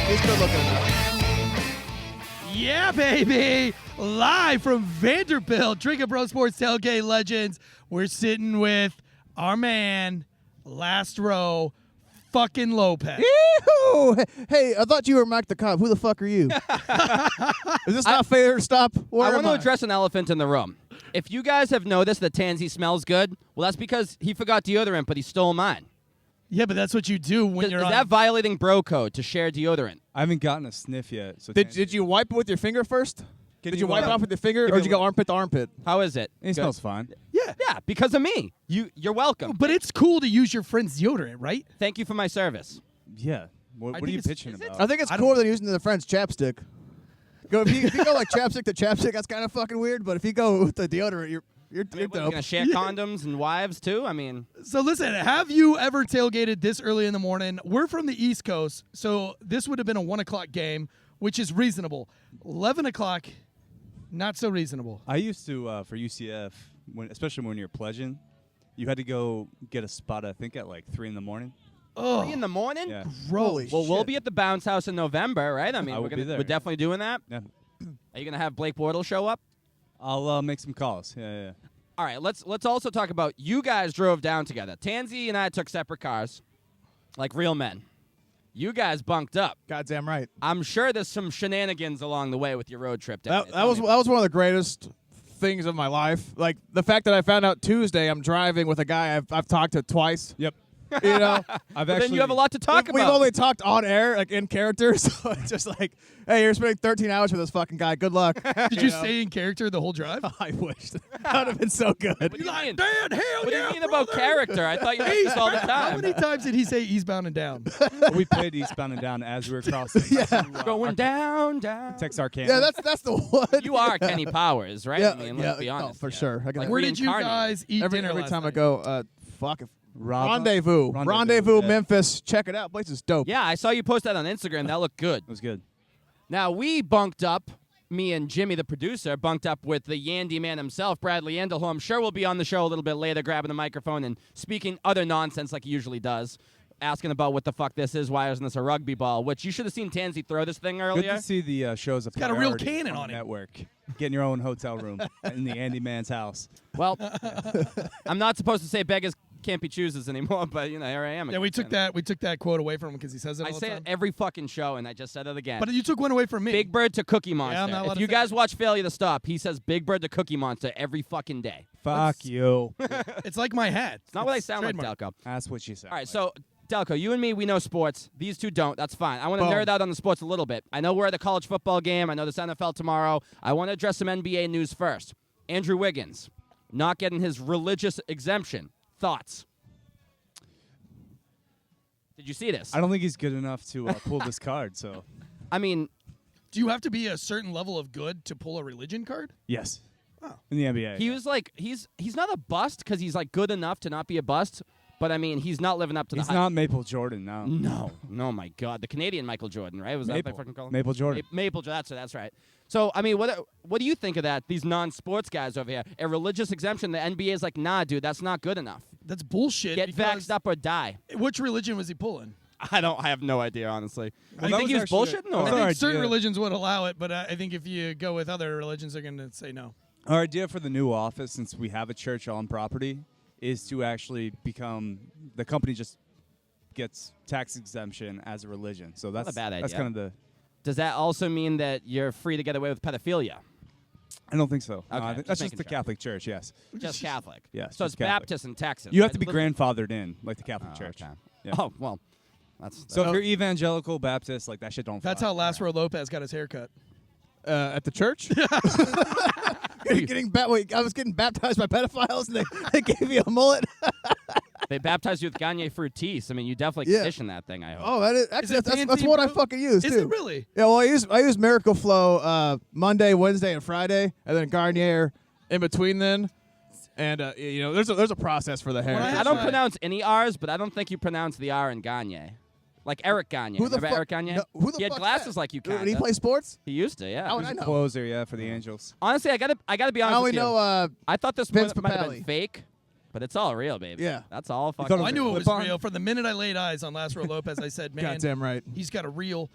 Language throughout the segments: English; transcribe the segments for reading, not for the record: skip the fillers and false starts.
He's good looking enough. Yeah, baby! Live from Vanderbilt, Drinking Bro Sports Tailgate Legends. We're sitting with our man, last row, fucking Lopez. Yee-hoo! Hey, I thought you were Mike the Cop. Who the fuck are you? Is this not fair to stop? Where I am want to address an elephant in the room. If you guys have noticed that Tansey smells good, well, that's because he forgot deodorant, but he stole mine. Yeah, but that's what you do when Is you're on. that violating bro code to share deodorant? I haven't gotten a sniff yet. So Did you wipe it with your finger first? Did you wipe it off with your finger, or me did you go one. armpit to armpit? How is it? It Good? smells fine. Yeah. Yeah, because of me. You're welcome. But it's cool to use your friend's deodorant, right? Thank you for my service. Yeah. What are think you it's- pitching is it? about? I think it's cooler than using the friend's chapstick. If you go like chapstick to chapstick, that's kind of fucking weird. But if you go with the deodorant, you're I mean, what, you dope. gonna share condoms and wives too? I mean, So listen, have you ever tailgated this early in the morning? We're from the East Coast, so this would have been a 1 o'clock game, which is reasonable. 11 o'clock, not so reasonable. I used to, for UCF, especially when you're pledging, you had to go get a spot, I think, at like 3 in the morning. 3 in the morning. Yeah. Holy Well, we'll shit. be at the Bounce House in November, right? I mean, I will be there. we're definitely doing that. Yeah. Are you gonna have Blake Bortles show up? I'll make some calls. Yeah. All right, let's also talk about you guys drove down together. Tansey and I took separate cars, like real men. You guys bunked up. Goddamn right. I'm sure there's some shenanigans along the way with your road trip. Down That was one of the greatest things of my life. Like the fact that I found out Tuesday I'm driving with a guy I've talked to twice. Yep. You know, I've Then actually. you have a lot to talk we've about. only talked on air, like in character. So it's just like, hey, you're spending 13 hours with this fucking guy. Good luck. Did you stay in character the whole drive? I wish that would have been so good. What do you mean? Dan, hell What do yeah, you mean about brother. character? I thought you did this all the How time. many times did he say eastbound and down? We played Eastbound and Down as we were crossing. Yeah. Going down, down. Texarkana. Yeah, that's the one. You are Kenny Powers, right? Yeah, I mean, let's be no, honest. for yeah. sure. I can Like Where did you reincarnated. guys eat every dinner last time I night? go, fuck. Rendezvous, Rendezvous, yeah. Memphis. Check it out. Place is dope. Yeah, I saw you post that on Instagram. That looked good. It was good. Now, we bunked up, me and Jimmy, the producer, bunked up with the Yandy man himself, Bradley Yandle, who I'm sure will be on the show a little bit later, grabbing the microphone and speaking other nonsense like he usually does, asking about what the fuck this is, why isn't this a rugby ball, which you should have seen Tansey throw this thing Good earlier. to see the show's a got a real priority cannon on on the it. network. Getting your own hotel room in the Andy Man's house. Well, I'm not supposed to say beggars can't be choosers anymore, but, you know, here I am. Yeah, we took again. that quote away from him because he says it all I the say time. it every fucking show, and I just said it again. But you took one away from me. Big Bird to Cookie Monster. I'm not allowed If to you say guys that. watch Failure to Stop, he says Big Bird to Cookie Monster every fucking day. Fuck you. It's like my hat. It's not what I sound trademark. like, Delco. That's what she said. All right, so Delco, you and me, we know sports. These two don't. That's fine. I want to Boom. nerd out on the sports a little bit. I know we're at the college football game. I know there's NFL tomorrow. I want to address some NBA news first. Andrew Wiggins, not getting his religious exemption. Thoughts? Did you see this? I don't think he's good enough to pull this card. So I mean, Do you have to be a certain level of good to pull a religion card? yes. Oh. In the NBA. he was like, he's not a bust because he's like good enough to not be a bust. But I mean, he's not living up to He's the hype. not Maple Jordan now. No, my God, the Canadian Michael Jordan, right? Was that what they fucking call him? Maple Jordan. Maple, that's right. So, I mean, what do you think of that? These non-sports guys over here, a religious exemption. The NBA is like, nah, dude, that's not good enough. That's bullshit. Get because vaxxed up or die. Which religion was he pulling? I have no idea, honestly. Well, you that think he was was actually- bullshitting? that Or? was I our think certain idea. religions would allow it, but I think if you go with other religions, they're going to say no. Our idea for the new office, since we have a church on property, is to actually become the company just gets tax exemption as a religion. So that's Not a bad That's idea. kind of the. Does that also mean that you're free to get away with pedophilia? I don't think so. No, Okay, I just think that's just making the sure. Catholic Church. Yes. Just Catholic. Yes, So just it's Catholic. Baptist in Texas. You have right? to be Literally- grandfathered in, like the Catholic Oh, Church. okay. Yeah. Oh, well. That's So if you're evangelical Baptist, like that shit don't. That's fly. how Last Row Lopez got his haircut. At the church? I was getting baptized by pedophiles, and they gave me a mullet. they baptized you with Gagne Fruitis. I mean, you definitely Yeah. condition that thing, I hope. Oh, that is actually it that's fancy, what I bro? fucking use Is too. it really? Yeah, well, I use Miracle Flow Monday, Wednesday, and Friday, and then Garnier in between. Then, and there's a process for the hair. When I don't Right. pronounce any R's, but I don't think you pronounce the R in Gagne. Like Eric Gagne. Who the Remember fuck- Eric Gagne? no, who the he had fuck's glasses that? like you Did kind he play sports? He used to, yeah. How would He's I a know? closer, yeah, for the Angels. Honestly, I gotta be I honest only with you. know I thought this Vince might have been Papale. fake, But it's all real, baby. Yeah. That's all thought fucking it I was knew a it was clip-on? real from the minute I laid eyes on Last Row Lopez. I said, man, Goddamn right. he's got a real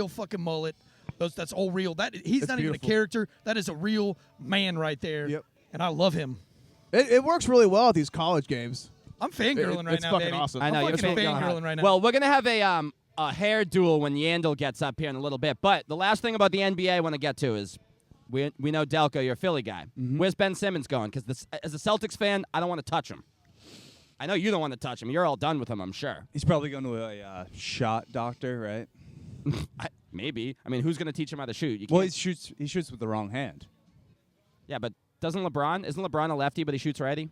fucking mullet. That's all real. He's It's not even beautiful. a character. That is a real man right there. Yep. And I love him. It works really well at these college games. I'm fangirling right It's now, fucking baby. awesome. I know I'm you're fucking fangirling. fangirling right now. Well, we're gonna have a hair duel when Yandle gets up here in a little bit. But the last thing about the NBA I want to get to is we know Delco, you're a Philly guy. Where's Ben Simmons going? Because as a Celtics fan, I don't want to touch him. I know you don't want to touch him. You're all done with him, I'm sure. He's probably going to a shot doctor, right? Maybe. I mean, who's gonna teach him how to shoot? You Well, can't- he shoots with the wrong hand. yeah, but isn't LeBron a lefty, but he shoots righty?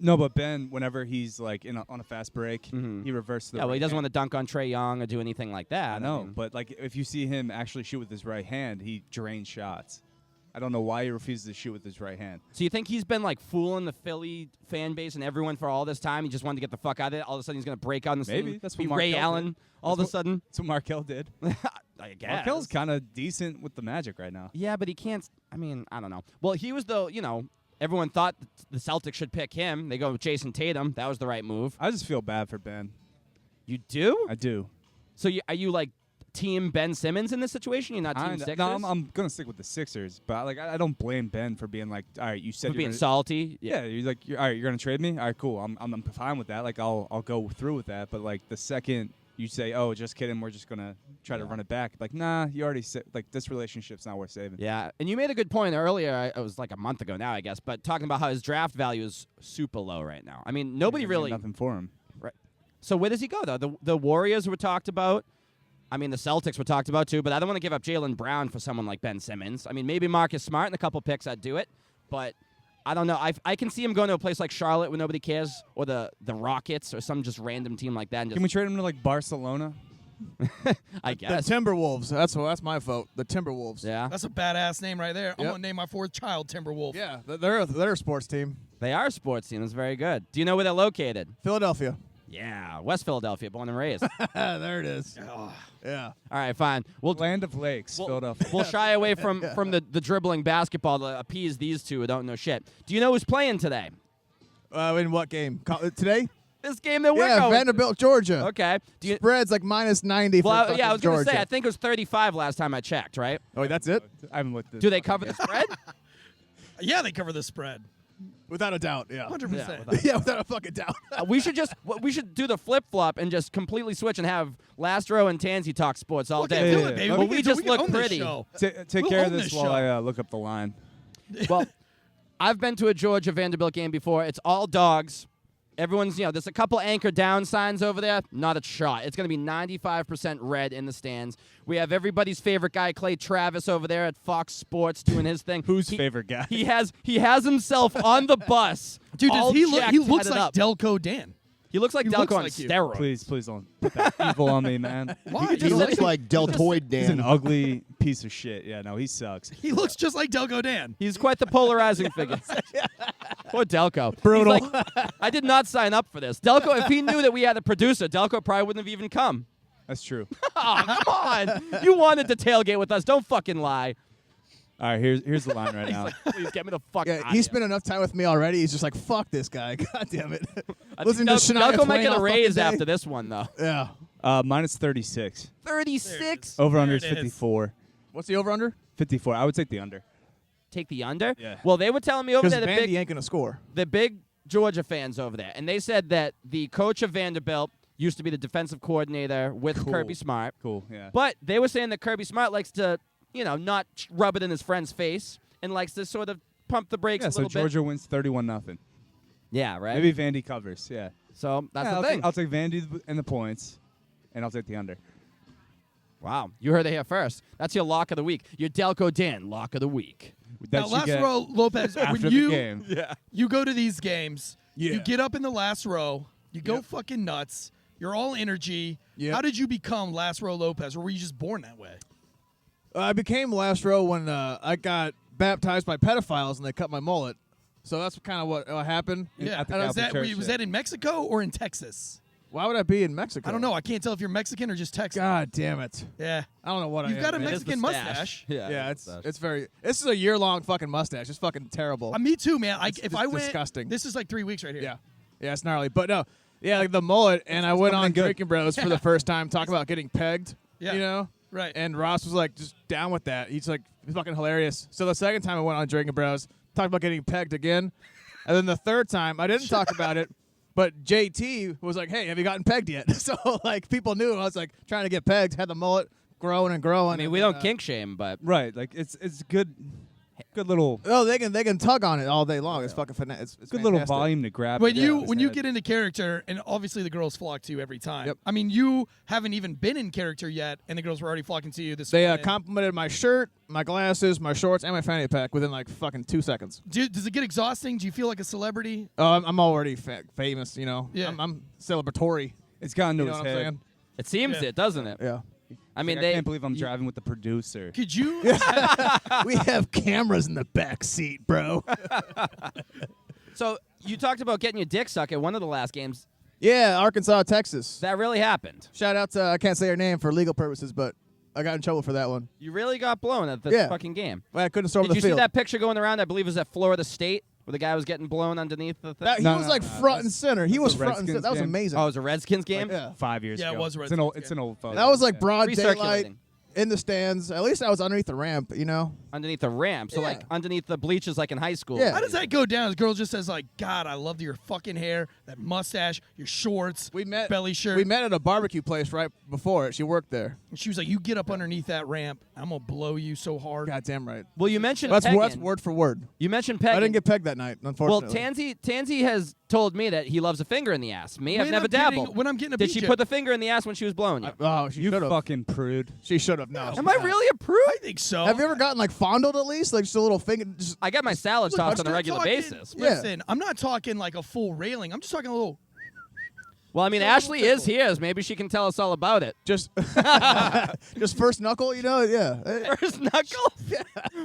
No, but Ben, whenever he's like on a fast break, he reverses the Yeah, well, he right doesn't hand. want to dunk on Trae Young or do anything like that. I know, mean- but like if you see him actually shoot with his right hand, he drains shots. I don't know why he refuses to shoot with his right hand. So you think he's been like fooling the Philly fan base and everyone for all this time? He just wanted to get the fuck out of it. All of a sudden, he's gonna break out in the Maybe. scene, That's be what Ray Markelle Allen. did. All of a That's what- sudden, That's what Markelle did. I guess. Markelle's kind of decent with the Magic right now. Yeah, but he can't. I mean, I don't know. Well, he was everyone thought the Celtics should pick him. They go with Jason Tatum. That was the right move. I just feel bad for Ben. You do? I do. So are you like team Ben Simmons in this situation? You're not team Kinda. Sixers? No, I'm gonna stick with the Sixers, but like I don't blame Ben for being like, all right, you said For you're being gonna, salty. yeah, you're like, all right, you're gonna trade me. All right, cool. I'm fine with that. Like I'll go through with that. But like the second you say, oh, just kidding, we're just gonna try to run it back. Like, nah, you already said like this relationship's not worth saving. Yeah, and you made a good point earlier. It was like a month ago now, I guess, but talking about how his draft value is super low right now. I mean, nobody There's really. nothing for him. Right. So where does he go though? The Warriors were talked about. I mean, the Celtics were talked about too, but I don't want to give up Jaylen Brown for someone like Ben Simmons. I mean, maybe Marcus Smart and a couple picks, I'd do it, but I don't know. I can see him going to a place like Charlotte where nobody cares, or the Rockets, or some just random team like that. And Can we trade him to like Barcelona? I The guess. Timberwolves. That's my vote. The Timberwolves. Yeah, That's a badass name right there. I'm Yep. going to name my fourth child Timberwolf. Yeah, they're a sports team. they are a sports team. That's very good. Do you know where they're located? Philadelphia. Yeah, West Philadelphia, born and raised. There it is. Yeah. All right, fine. We'll Land of Lakes, Philadelphia. We'll shy away from the dribbling basketball to appease these two who don't know shit. Do you know who's playing today? In what game? Today? This game that we're Yeah, going. Vanderbilt, Georgia. Okay. Do you? Spread's like -90 Well, for yeah, I was going gonna to say. I think it was 35 last time I checked. Right? Oh, wait, that's it? I haven't looked at Do they cover the spread? Yeah, they cover the spread. Without a doubt, yeah. 100%. Yeah, without a fucking doubt. we should do the flip flop and just completely switch and have Last Row and Tansey talk sports all Fucking day. do yeah, it, baby. Well, we can just can look own this pretty. show. Take We'll care of own this this while show. I look up the line. Well, I've been to a Georgia Vanderbilt game before. It's all dogs. Everyone's, there's a couple anchor down signs over there. Not a shot. It's going to be 95% red in the stands. We have everybody's favorite guy, Clay Travis, over there at Fox Sports doing his thing. Whose favorite guy? He has himself on the bus. Dude, all does he look? jacked, He looks headed like up. Delco Dan. He looks like he Delco looks on like you. steroids. Please don't put that evil on me, man. Why? just He said looks like Deltoid He's an Dan. ugly piece of shit. Yeah, no, he sucks. He looks just like Delco Dan. He's quite the polarizing figure. Poor Delco. Brutal. He's like, I did not sign up for this. Delco, if he knew that we had a producer, Delco probably wouldn't have even come. That's true. Oh, come on. You wanted to tailgate with us. Don't fucking lie. All right, here's the line right He's now. like, please get me the fuck Yeah, out he of spent enough time with me already. He's just like, fuck this guy. God damn it. here. Listen to Shania Delco might Twain get a all raise fucking day. after this one, though. Yeah. Minus 36. 36? Over under is There it is. 54. What's the over-under? 54. I would take the under. Take the under? Yeah. Well, they were telling me over Because there Vandy ain't going to score. the big Georgia fans over there, and they said that the coach of Vanderbilt used to be the defensive coordinator with Cool. Kirby Smart. Cool, yeah. But they were saying that Kirby Smart likes to, not rub it in his friend's face and likes to sort of pump the brakes Yeah, a so little Georgia wins 31-0. bit. Yeah, right? Maybe Vandy covers, yeah. So that's Yeah, the I'll thing. Take, I'll take Vandy and the points, and I'll take the under. Wow. You heard it here first. That's your lock of the week. Your Delco Dan lock of the week. That Now, you last get row, Lopez, after when the you game. you go to these games, Yeah. you get up in the last row, you go Yep. fucking nuts, you're all energy. Yep. How did you become Last Row Lopez, or were you just born that way? I became last row when I got baptized by pedophiles and they cut my mullet. So that's kind of what happened. Yeah. at the Was Catholic that, Church, was yeah. that in Mexico or in Texas? Why would I be in Mexico? I don't know. I can't tell if you're Mexican or just Texan. God damn it. Yeah. I don't know what You've I got a am, man. Mexican mustache. Yeah, it's very. This is a year-long fucking mustache. It's fucking terrible. Me too, man. It's if I went, disgusting. This is like 3 weeks right here. Yeah, it's gnarly. But no, yeah, like the mullet, and I went coming on in good. Drinking Bros for the first time, talking about getting pegged. Yeah. You know. Right. And Ross was like just down with that. He's like, it's fucking hilarious. So the second time I went on Drinking Bros, talked about getting pegged again. And then the third time, I didn't talk about it, but JT was like, hey, have you gotten pegged yet? So like people knew I was like trying to get pegged, had the mullet growing and growing. I mean, and we then, don't kink shame, but Right, like it's good little Oh, they can tug on it all day long. It's fucking it's good little fantastic. volume to grab. When it. you Yeah, when you it's get into character, and obviously the girls flock to you every time. Yep. I mean, you haven't even been in character yet, and the girls were already flocking to you this They morning. complimented my shirt, my glasses, my shorts, and my fanny pack within like fucking 2 seconds. Does it get exhausting? Do you feel like a celebrity? Oh, I'm already famous, you know. Yeah. I'm celebratory. it's gotten to You know his what I'm head. saying? it seems Yeah. it, doesn't it? Yeah. I mean, I they can't believe I'm driving with the producer. Could you? We have cameras in the back seat, bro. So you talked about getting your dick sucked at one of the last games. Yeah, Arkansas, Texas. That really happened. Shout out to I can't say her name for legal purposes, but I got in trouble for that one. You really got blown at this Yeah. fucking game. Well, I couldn't storm Did the you see field. that picture going around? I believe it was at Florida State, where the guy was getting blown underneath the thing. He No, was no, like no, front and center. He was the front and center. Redskins That was game. amazing. Oh, it was a Redskins game? yeah. 5 years Yeah, it ago. was a it's an old. Redskins It's an old photo. That was like Yeah. broad daylight Recirculating. in the stands. At least I was underneath the ramp, you know. Underneath the ramp. So, Yeah. like, underneath the bleachers, like in high school. Yeah. How does that go down? This girl just says like, "God, I loved your fucking hair, that mustache, your shorts, We met belly shirt." We met at a barbecue place right before it. She worked there. And she was like, "You get up underneath that ramp, I'm gonna blow you so hard." Goddamn right. Well, you mentioned That's pegging. word for word. You mentioned pegging. I didn't get pegged that night, well, unfortunately. Tansey has told me that he loves a finger in the ass. Me, I've When never I'm getting- dabbled. when I'm getting a Did she BJ put the finger in the ass when she was blowing you? Oh, she You should have. fucking prude. She should have. No. Am I really a prude? I think so. Have you ever gotten like fondled at least, like just a little finger? Just, I get my salad Look, tossed I'm on a not regular talking- basis. Yeah. Listen, I'm not talking like a full railing. I'm just talking a little. Well, I mean, So Ashley is tickle. here. So maybe she can tell us all about it. just, just first knuckle, you know? Yeah. First knuckle?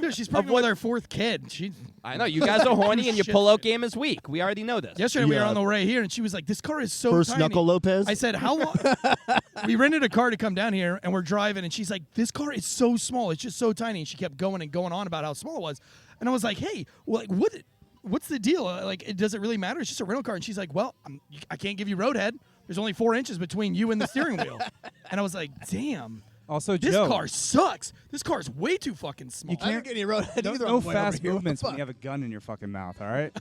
Dude, she's pregnant with her fourth kid. She. I know. You guys are horny and your Shit. pullout game is weak. We already know this. Yesterday we were Yeah. on the way here, and she was like, "This car is so First tiny." knuckle Lopez. I said, "How long?" We rented a car to come down here, and we're driving, and she's like, "This car is so small. It's just so tiny." And she kept going and going on about how small it was, and I was like, "Hey, well, like, what's the deal? Like, does it really matter? It's just a rental car." And she's like, "Well, I can't give you roadhead. There's only 4 inches between you and the steering wheel." And I was like, "Damn, Also, this Joe, car sucks. This car is way too fucking small." I didn't get any road no, either no on the way over fast here. What the movements when fuck? you have a gun in your fucking mouth. All right.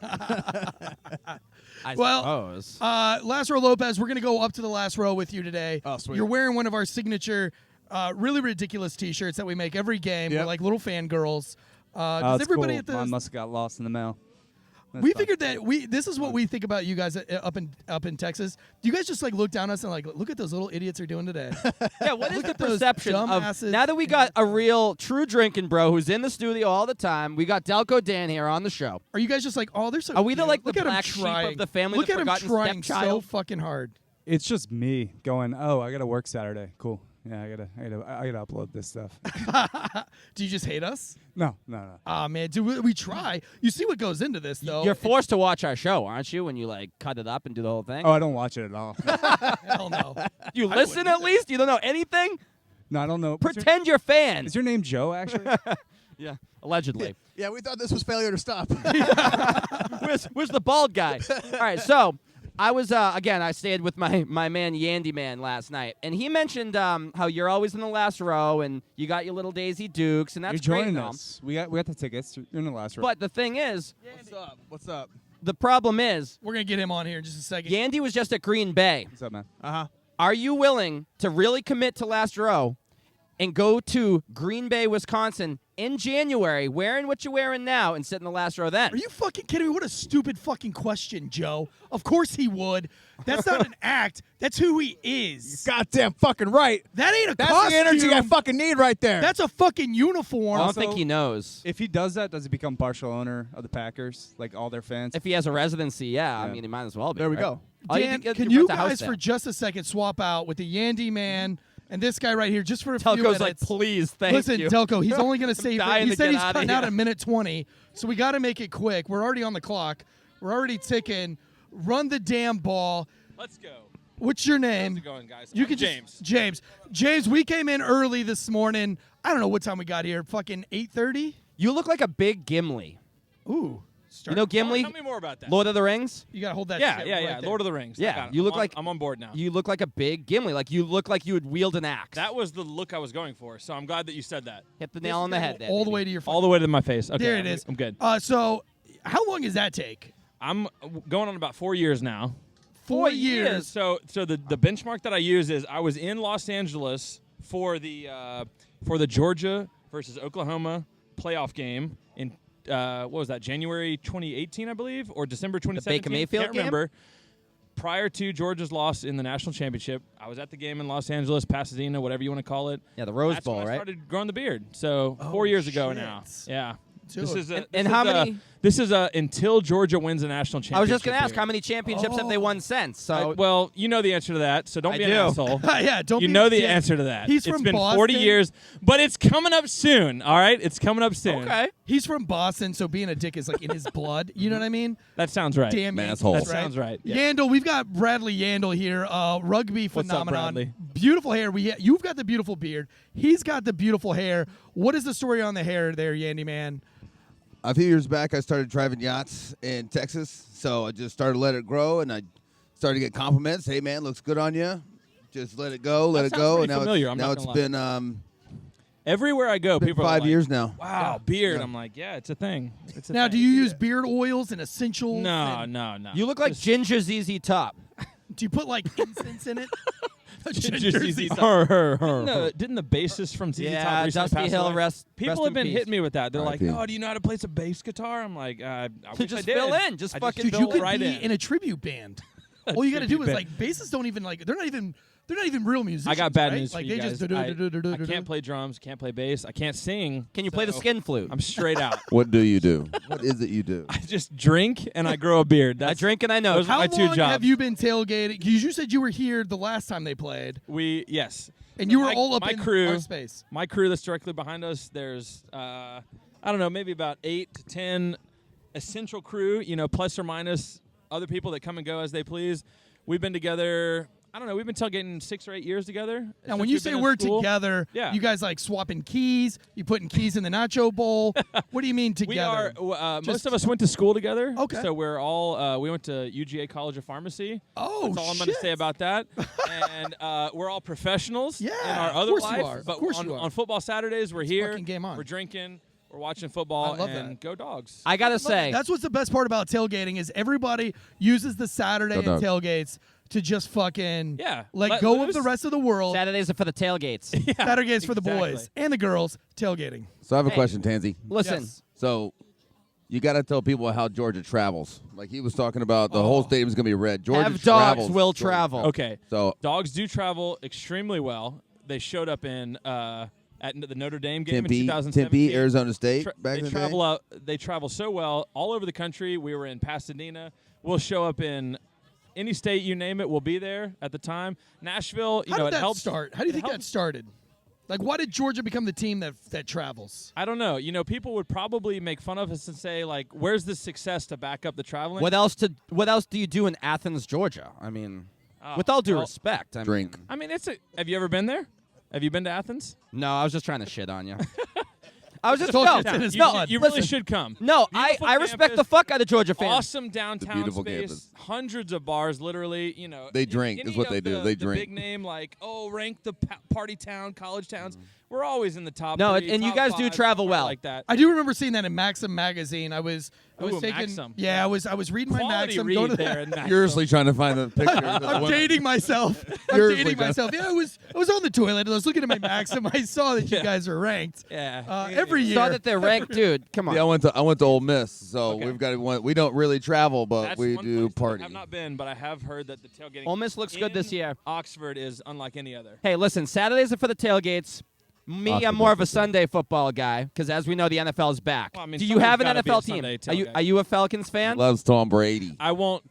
I Well, suppose. Last row Lopez, we're going to go up to the last row with you today. Oh, sweet. You're wearing one of our signature, really ridiculous T-shirts that we make every game. Yep. We're like little fangirls. Oh, Does it's everybody cool. at the Mine must have got lost in the mail. That's we fine. figured that this is what we think about you guys up in Texas. Do you guys just like look down at us and like look at those little idiots are doing today? Yeah, what is Look the at those perception of dumbasses. now that we got a real true drinking bro who's in the studio all the time? We got Delco Dan here on the show. Are you guys just like, oh, they're so Are we the, cute. like, the Look at 'em black sheep of trying. the family, Look the at him forgotten trying so stepchild? fucking hard. It's just me going. Oh, I gotta work Saturday. Cool. Yeah, I gotta upload this stuff. Do you just hate us? No. Ah, man, dude, we try. You see what goes into this, though. You're forced to watch our show, aren't you? When you like cut it up and do the whole thing. Oh, I don't watch it at all. Hell no. You listen at least. You don't know anything. No, I don't know. What's Pretend you're fans. Is your name Joe? Actually. Yeah, allegedly. Yeah, we thought this was failure to stop. Where's the bald guy? All right, so I was again. I stayed with my man Yandy Man last night, and he mentioned how you're always in the last row, and you got your little Daisy Dukes, and that's You're great joining and all. us. We got the tickets. You're in the last row. But the thing is, What's up? What's up? the problem is, We're going to get him on here in just a second. Yandy was just at Green Bay. What's up, man? Uh-huh. Are you willing to really commit to last row and go to Green Bay, Wisconsin in January, wearing what you're wearing now, and sit in the last row then? Are you fucking kidding me? What a stupid fucking question, Joe. Of course he would. That's not an act. That's who he is. Goddamn fucking right. That ain't a That's costume. the energy I fucking need right there. That's a fucking uniform. I don't Also- think he knows. If he does that, does he become partial owner of the Packers, like all their fans? If he has a residency, yeah. I Yeah. mean, he might as well be. There we right? go. All Dan, you can rent you the house guys there. for just a second swap out with the Yandy Man and this guy right here just for a few Telco's like, minutes? please, thank Listen, you. Delco, he's only going to say dying he to said get he's outta cutting out here. at minute 20, so we got to make it quick. We're already on the clock. We're already ticking. Run the damn ball. Let's go. What's your name? How's it going, guys? You I'm can James. James, we came in early this morning. I don't know what time we got here. Fucking 8:30. You look like a big Gimli. Ooh. You know Gimli? Tell me more about that. Lord of the Rings? You gotta hold that. yeah, shit yeah, right yeah. there. Lord of the Rings. I Yeah, got it. you look I'm on board now. You look like a big Gimli. Like you look like you would wield an axe. That was the look I was going for, so I'm glad that you said that. Hit the nail on the head there. All the baby. way to your. All the way to my face. Okay, There it is. I'm good. So, how long does that take? I'm going on about 4 years now. 4 years. So the benchmark that I use is I was in Los Angeles for the Georgia versus Oklahoma playoff game in what was that, January 2018, I believe, or December 2017? Baker Mayfield Can't game? remember. Prior to Georgia's loss in the national championship, I was at the game in Los Angeles, Pasadena, whatever you want to call it. Yeah, the Rose That's Bowl, when I right? started growing the beard. So Oh, 4 years ago shit. now. Yeah. Dude. This is And how many? This is until Georgia wins the national championship. I was just gonna ask period. how many championships have they won since? So Well, you know the answer to that, so don't I be an do. asshole. Yeah, don't You be know a the dick. answer to that. He's It's from been Boston. 40 years, but it's coming up soon, all right? It's coming up soon. okay. He's from Boston, so being a dick is like in his blood. You know what I mean? That sounds right. Damn Man, Yankees, asshole. That right? sounds right. Yeah. Yandle, we've got Bradley Yandle here, rugby What's up, phenomenon. Bradley? Beautiful hair. You've got the beautiful beard. He's got the beautiful hair. What is the story on the hair there, Yandy man? A few years back, I started driving yachts in Texas, so I just started to let it grow, and I started to get compliments. Hey, man, looks good on you. Just let it go, let That it sounds go. pretty And familiar, now I'm it's, now not it's gonna been Everywhere I go, people are 5 like, years now. Wow, beard. Yeah. I'm like, yeah, it's a thing. It's a Now, thing. do you use beard oils and essentials? No, and no, no. You look like Just Ginger ZZ Top. Do you put like incense in it? Ginger ZZ Top. Didn't the bassist from ZZ Top Yeah, recently Dusty pass Hill. away? Rest. People rest have in been peace. hitting me with that. They're like, R.I.P. "Oh, do you know how to play some bass guitar?" I'm like, I wish Just I did. fill in. Just I fucking Dude, fill you in. could right be in. in a tribute band. All you got to do Tribute is band. like bassists don't even like they're not even real musicians. I got bad right? news for Like you they guys. just I can't play drums, can't play bass, I can't sing. Can you play the so skin flute? I'm straight out. What do you do? What is it you do? I just drink and I grow a beard. I That's drink and I know. those are How my two long jobs. have you been tailgating? Because you said you were here the last time they played, Yes. and So you were my- all up my in crew, our space. My crew that's directly behind us, there's I don't know, maybe about 8 to 10 essential crew, plus or minus other people that come and go as they please. We've been together, I don't know, we've been tailgating 6 or 8 years together. Now, since when you we've say been in we're school. together, Yeah. you guys like swapping keys? You putting keys in the nacho bowl? What do you mean We together? are. Just- Most of us went to school together. Okay. So we're all. We went to UGA College of Pharmacy. Oh, That's all I'm going to shit. say about that. And we're all professionals in Yeah, our of other course you life. are. Of But course on, you are. on football Saturdays, we're here. fucking game on. We're drinking. We're watching football. I love and that. go Dogs. I gotta say, That's what's the best part about tailgating is everybody uses the Saturday Go and Dogs. tailgates to just fucking Yeah, let let go loose. of the rest of the world. Saturdays are for the tailgates. Saturdays for the exactly. boys and the girls tailgating. So I have a Hey. question, Tansey. Listen, Yes. So you got to tell people how Georgia travels. Like he was talking about, the whole stadium's going to be red. Georgia have dogs travels. will Georgia travel. Okay. So Dogs do travel extremely well. They showed up in at the Notre Dame game in Tempe, 2017. Arizona State, back They in the travel day. out. They travel so well all over the country. We were in Pasadena. We'll show up in any state you name it. We'll be there at the time. Nashville. How did it that helps. start? How do you it think that helps. started? Like, why did Georgia become the team that travels? I don't know. People would probably make fun of us and say, like, "Where's the success to back up the traveling?" what else do you do in Athens, Georgia? I mean, Oh, with all due well, respect, I Drink. mean, I mean, have you ever been there? Have you been to Athens? no, I was just trying to shit on you. I was just Told you no, it's in his You, blood. you really listen. should come. No, Beautiful I respect campus, the fuck out of Georgia fans. Awesome downtown beautiful space, campus. hundreds of bars, literally. They drink, any is what of they do. the- They the drink. big name like rank the party town, college towns. We're always in the top. No, 3, and you top guys do 5, travel somewhere well. like that. I do remember seeing that in Maxim magazine. I was Ooh, taking. Maxim. Yeah, I was reading my Quality Maxim. read Going to there in Maxim. Furiously trying to find the picture. I'm dating myself. I'm Seriously, dating John. myself. Yeah, I was on the toilet and I was looking at my Maxim. I saw that you guys are ranked. Yeah. Every year. Saw that they're ranked, dude. Come on. Yeah, I went to Ole Miss, so Okay. we've got one. We don't really travel, but That's we one do place that party. I have not been, but I have heard that the tailgating. Ole Miss looks good in this year. Oxford is unlike any other. Hey, listen, Saturdays are for the tailgates. Me, Oxford I'm more of a is the same. Sunday football guy because, as we know, the NFL is back. Well, I mean, do you have an somebody's gotta be NFL a team? Sunday tailgate. Are you a Falcons fan? Loves Tom Brady. I won't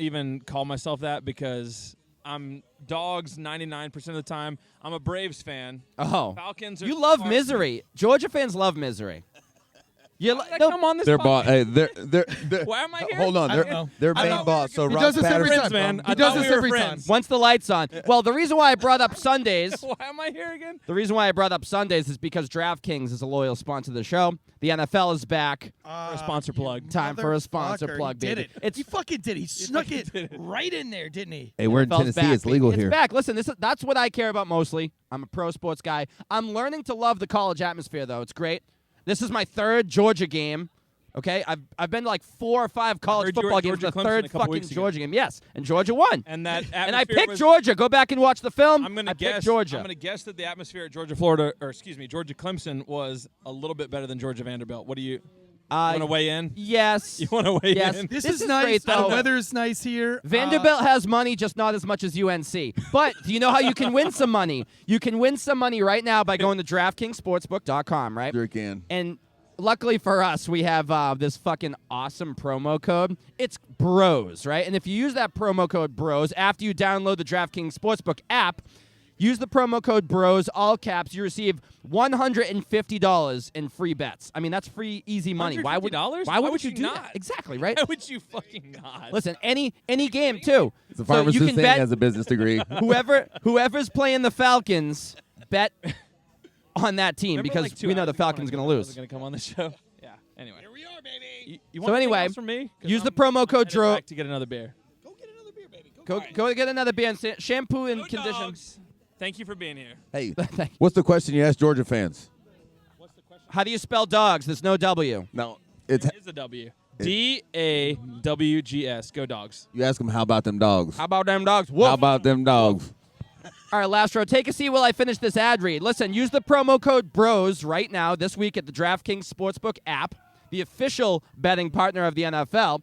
even call myself that because I'm Dogs 99% of the time. I'm a Braves fan. Oh, Falcons are you love far- misery. Georgia fans love misery. Come on this Their podcast. boss. Hey, they're Why am I here? Hold on, I don't know. their I main thought boss. So He Ross does this every Patterson. time, man. He I does thought this we were every time. friends. Once the lights on. Well, the reason why I brought up Sundays. Why am I here again? The reason why I brought up Sundays is because DraftKings is a loyal sponsor of the show. The NFL is back. For a sponsor plug. Time for a sponsor Motherfucker, plug, he did baby. it. He fucking did it. He snuck it right in there, didn't he? Hey, we're in NFL's Tennessee. back, It's legal baby. here. It's back. Listen, that's what I care about mostly. I'm a pro sports guy. I'm learning to love the college atmosphere, though. It's great. This is my third Georgia game. Okay, I've been to like 4 or 5 college heard you were football at games. Georgia The Clemson third a couple fucking weeks ago. Georgia game. Yes, and Georgia won. And that And I atmosphere picked was- Georgia. Go back and watch the film. I'm gonna I guess picked Georgia. I'm gonna guess that the atmosphere at Georgia Clemson was a little bit better than Georgia Vanderbilt. What do you want to weigh in? Yes. You want to weigh Yes. in? This, This is is nice. great, though. The weather's nice here. Vanderbilt has money, just not as much as UNC. But do you know how you can win some money? You can win some money right now by going to DraftKingsSportsbook.com, right? Sure can. And luckily for us, we have this fucking awesome promo code. It's BROS, right? And if you use that promo code BROS after you download the DraftKings Sportsbook app, use the promo code BROS, all caps, you receive $150 in free bets. I mean, that's free, easy money. $150? Why would would you you do not? that? Exactly, right? Why would you fucking not? Listen, any game, too. The So pharmacist you can thing bet has a business degree. whoever's playing the Falcons, bet on that team Remember, because like, 2 we know hours the ago when Falcons I going said to I lose. wasn't going to come on the show. Yeah. Anyway. Here we are, baby. You So want anything anyway, else from me? 'Cause use the I'm promo code headed DRO. back to get another beer. Go get another beer and shampoo and Go condition. Dogs. Thank you for being here. Hey, Thank you. what's the question you ask Georgia fans? How do you spell dogs? There's no W. No, it's It is a W. DAWGS. Go Dogs. you ask them how about them dogs? How about them dogs? Woof. How about them dogs? All right, last row. Take a seat while I finish this ad read. Listen, use the promo code BROS right now this week at the DraftKings Sportsbook app, the official betting partner of the NFL.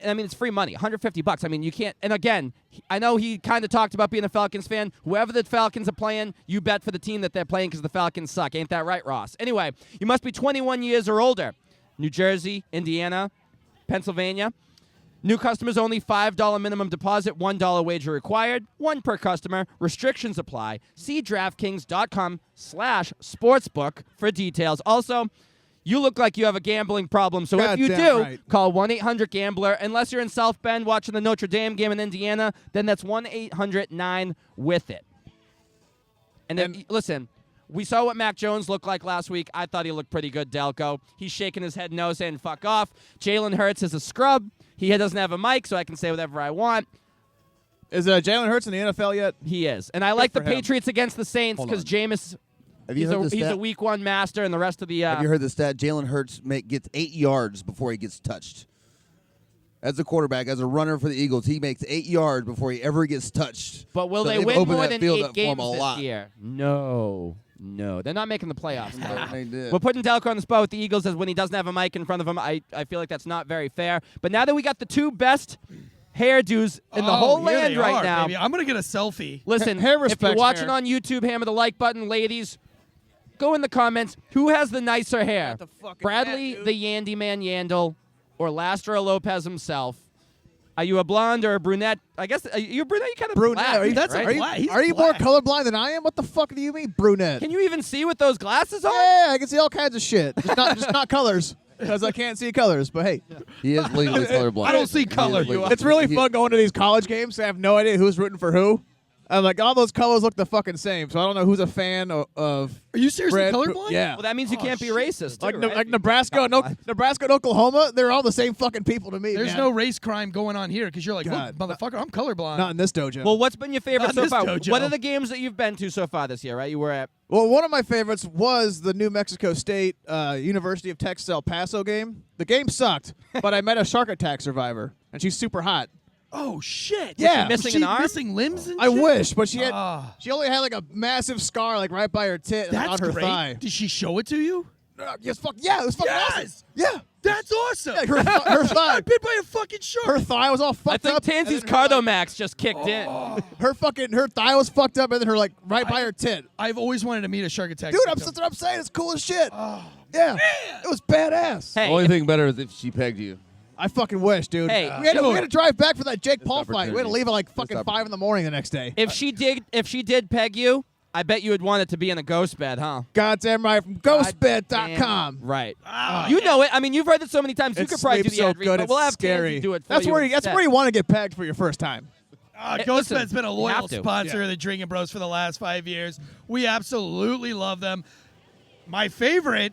I mean, it's free money, $150. I mean, you can't. And again, I know he kind of talked about being a Falcons fan. Whoever the Falcons are playing, you bet for the team that they're playing because the Falcons suck. Ain't that right, Ross? Anyway, you must be 21 years or older. New Jersey, Indiana, Pennsylvania. New customers only $5 minimum deposit, $1 wager required, 1 per customer. Restrictions apply. See DraftKings.com/sportsbook for details. Also, you look like you have a gambling problem, so if you Goddamn do, right. call 1-800-GAMBLER. Unless you're in South Bend watching the Notre Dame game in Indiana, then that's 1-800-9-WITH-IT. And then, listen, we saw what Mac Jones looked like last week. I thought he looked pretty good, Delco. He's shaking his head no, saying fuck off. Jalen Hurts is a scrub. He doesn't have a mic, so I can say whatever I want. Is Jalen Hurts in the NFL yet? He is. And I like the for him. Patriots against the Saints Hold because on. Jameis, Have you he's, heard a, the he's a stat? week 1 master, and the rest of the Have you heard the stat? Jalen Hurts gets 8 yards before he gets touched. As a quarterback, as a runner for the Eagles, he makes 8 yards before he ever gets touched. But will So they they've win opened more that than field 8 up for games him a this lot. year? No. They're not making the playoffs. No. They did. We're putting Delco on the spot with the Eagles as when he doesn't have a mic in front of him. I feel like that's not very fair. But now that we got the 2 best hairdos in the whole here land they right are, now, baby. I'm gonna get a selfie. listen, Hair if you're respects watching hair. on YouTube, hammer the like button. Ladies, go in the comments. Who has the nicer hair? the fucking Bradley, hat, dude. the Yandy man Yandle, or Lastro Lopez himself? Are you a blonde or a brunette? I guess you're a brunette. You kind of Brunette. black, Are you, That's a right? are you, black- he's are you more black. colorblind than I am? What the fuck do you mean, brunette? Can you even see with those glasses on? Yeah, I can see all kinds of shit. Just not colors, because I can't see colors. But hey, He is legally colorblind. I don't see He is color. legally- it's really he- fun going to these college games. I have no idea who's rooting for who. I'm like, all those colors look the fucking same, so I don't know who's a fan of Are you seriously red. colorblind? Yeah. Well, that means you can't be racist. Too, Like, right? like Nebraska and Nebraska and Oklahoma, they're all the same fucking people to me. There's man. no race crime going on here because you're like, God. look, motherfucker, I'm colorblind. not in this dojo. Well, what's been your favorite Not so this far? dojo. What are the games that you've been to so far this year? Right, you were at. Well, one of my favorites was the New Mexico State University of Texas El Paso game. The game sucked, but I met a shark attack survivor, and she's super hot. Oh shit! Yeah. missing Was an she arm? missing limbs and I shit? wish, but she had Ah. she only had like a massive scar like right by her tit That's on her great. thigh. Did she show it to you? Yes, fuck yeah, it was fucking awesome. Yes! Yeah, That's awesome. yeah, her thigh, I've been by a fucking shark. her thigh was all I fucked think up. and Tansey's then her, like, Cardomax just kicked in. her thigh was fucked up, and then her like right by her tit. I've always wanted to meet a shark attack. Dude, victim. that's what I'm saying. It's cool as shit. Yeah, it was badass. Hey, Only thing better is if she pegged you. I fucking wish, dude. Hey, we had to drive back for that Jake Paul fight. We had to opportunity. leave at like Missed fucking 5 in the morning the next day. if she did peg you, I bet you would want it to be in a ghost bed, huh? Goddamn right, from ghostbed.com. Right. Oh, You know it. I mean, you've heard it so many times. You It could probably do sleeps the so ad read, good, but we'll it's have scary. Tansey do it for That's you where you instead. want to get pegged for your first time. Ghostbed's been a you loyal have to. sponsor Yeah. of the Drinking Bros for the last 5 years. We absolutely love them. My favorite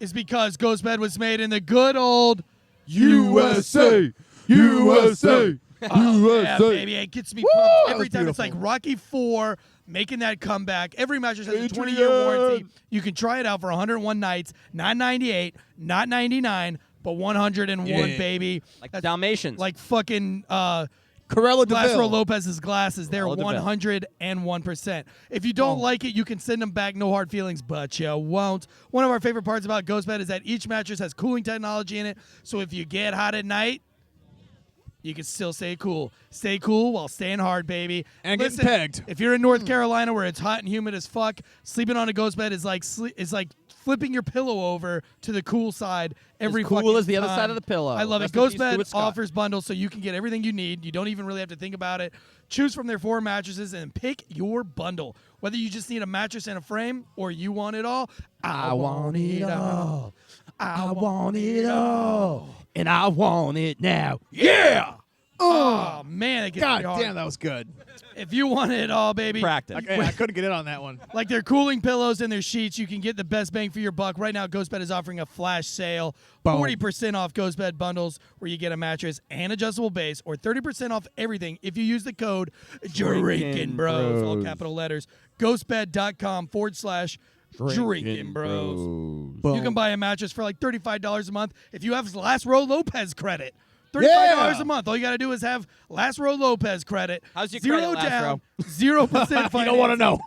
is because Ghostbed was made in the good old USA. USA. Oh, yeah, baby. It gets me Woo, pumped that every was time. It's like beautiful. Rocky IV making that comeback. Every mattress has a Adrian. 20-year warranty. You can try it out for 101 nights, not 98, not 99, but 101, Yeah. baby. Like That's Dalmatians. like fucking Corella Glass Row DeVille. Lopez's glasses. They're Corella DeVille. 101%. If you don't like it, you can send them back. No hard feelings, but you won't. One of our favorite parts about Ghostbed is that each mattress has cooling technology in it. So if you get hot at night, you can still stay cool. Stay cool while staying hard, baby. And getting Listen, pegged. If you're in North Carolina where it's hot and humid as fuck, sleeping on a ghost bed is like flipping your pillow over to the cool side every cool fucking as the other time. side of the pillow. I love it. Rest in Ghost peace, Bed Stuart Scott. offers bundles so you can get everything you need. You don't even really have to think about it. Choose from their 4 mattresses and pick your bundle. Whether you just need a mattress and a frame or you want it all, I want it all. I want it all. and I want it now. Yeah. Oh, man, it gets me God hard. damn, that was good. If you want it all, baby. Practice. I couldn't get in on that one. Like their cooling pillows and their sheets, you can get the best bang for your buck. Right now, GhostBed is offering a flash sale. Boom. 40% off GhostBed bundles where you get a mattress and adjustable base, or 30% off everything if you use the code Drinking Bros, all capital letters. Ghostbed.com/Drinking Bros. Boom. You can buy a mattress for like $35 a month if you have Last Row Lopez credit. $35 Yeah. a month. All you got to do is have Last Row Lopez credit. How's your Zero credit, Last down, Row? 0% financing. You don't want to know.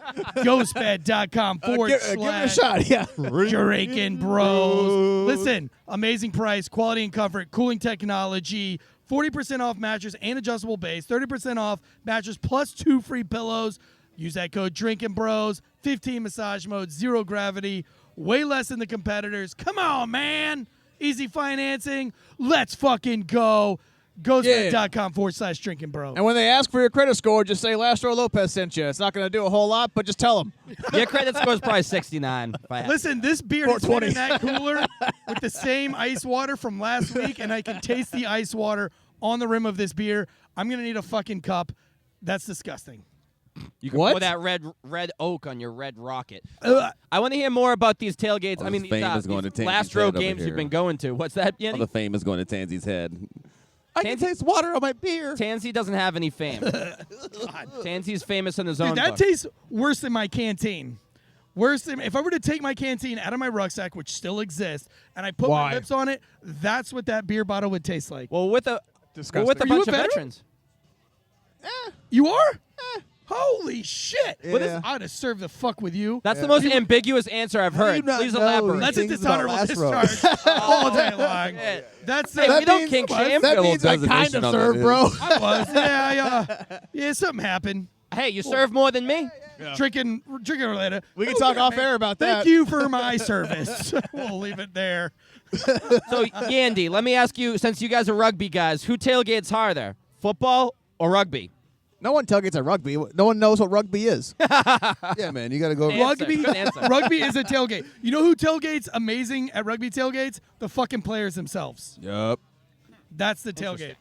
Ghostbed.com Give it a shot. Yeah. Drinking Bros. Listen, amazing price, quality and comfort, cooling technology, 40% off mattress and adjustable base, 30% off mattress plus 2 free pillows. Use that code Drinking Bros. 15 massage modes, 0 gravity, way less than the competitors. Come on, man. Easy financing. Let's fucking go. Ghostbed.com/Drinking Bros. And when they ask for your credit score, just say Last Row Lopez sent you. It's not going to do a whole lot, but just tell them. Your credit score is probably 69. If I had. Listen, this beer has been 420. in that cooler with the same ice water from last week, and I can taste the ice water on the rim of this beer. I'm going to need a fucking cup. That's disgusting. You can What? pour that red oak on your red rocket. Ugh. I want to hear more about these tailgates. All I mean, this fame is going these to Tansey's last row head over games here. you've been going to. What's that, All Yanni? the fame is going to Tansey's head. I Tansey- can taste water on my beer. Tansey doesn't have any fame. Tansey's famous in his own Dude, that book. tastes worse than my canteen. Worse than if I were to take my canteen out of my rucksack, which still exists, and I put my Why? lips on it, that's what that beer bottle would taste like. Well, with a Disgusting. with a Are you bunch a of veteran? veterans. You are? Holy shit. What is- I'd have served the fuck with you. That's the most ambiguous answer I've How do you heard. not Please know? elaborate. That's a Things about dishonorable last row. discharge all day long. Shit. That's Hey, the, we don't kink shame. That Little means I kind designation of on that served, is. bro. I was. Yeah, something happened. Hey, you serve more than me. Drinking related. We can talk off air about that. Thank you for my service. We'll leave it there. So, Yandy, let me ask you, since you guys are rugby guys, who tailgates harder, football or rugby? No one tailgates at rugby. No one knows what rugby is. Yeah, man, you got to go. Answer. Rugby, Good answer. rugby is a tailgate. You know who tailgates amazing at rugby tailgates? The fucking players themselves. Yup. That's the tailgate.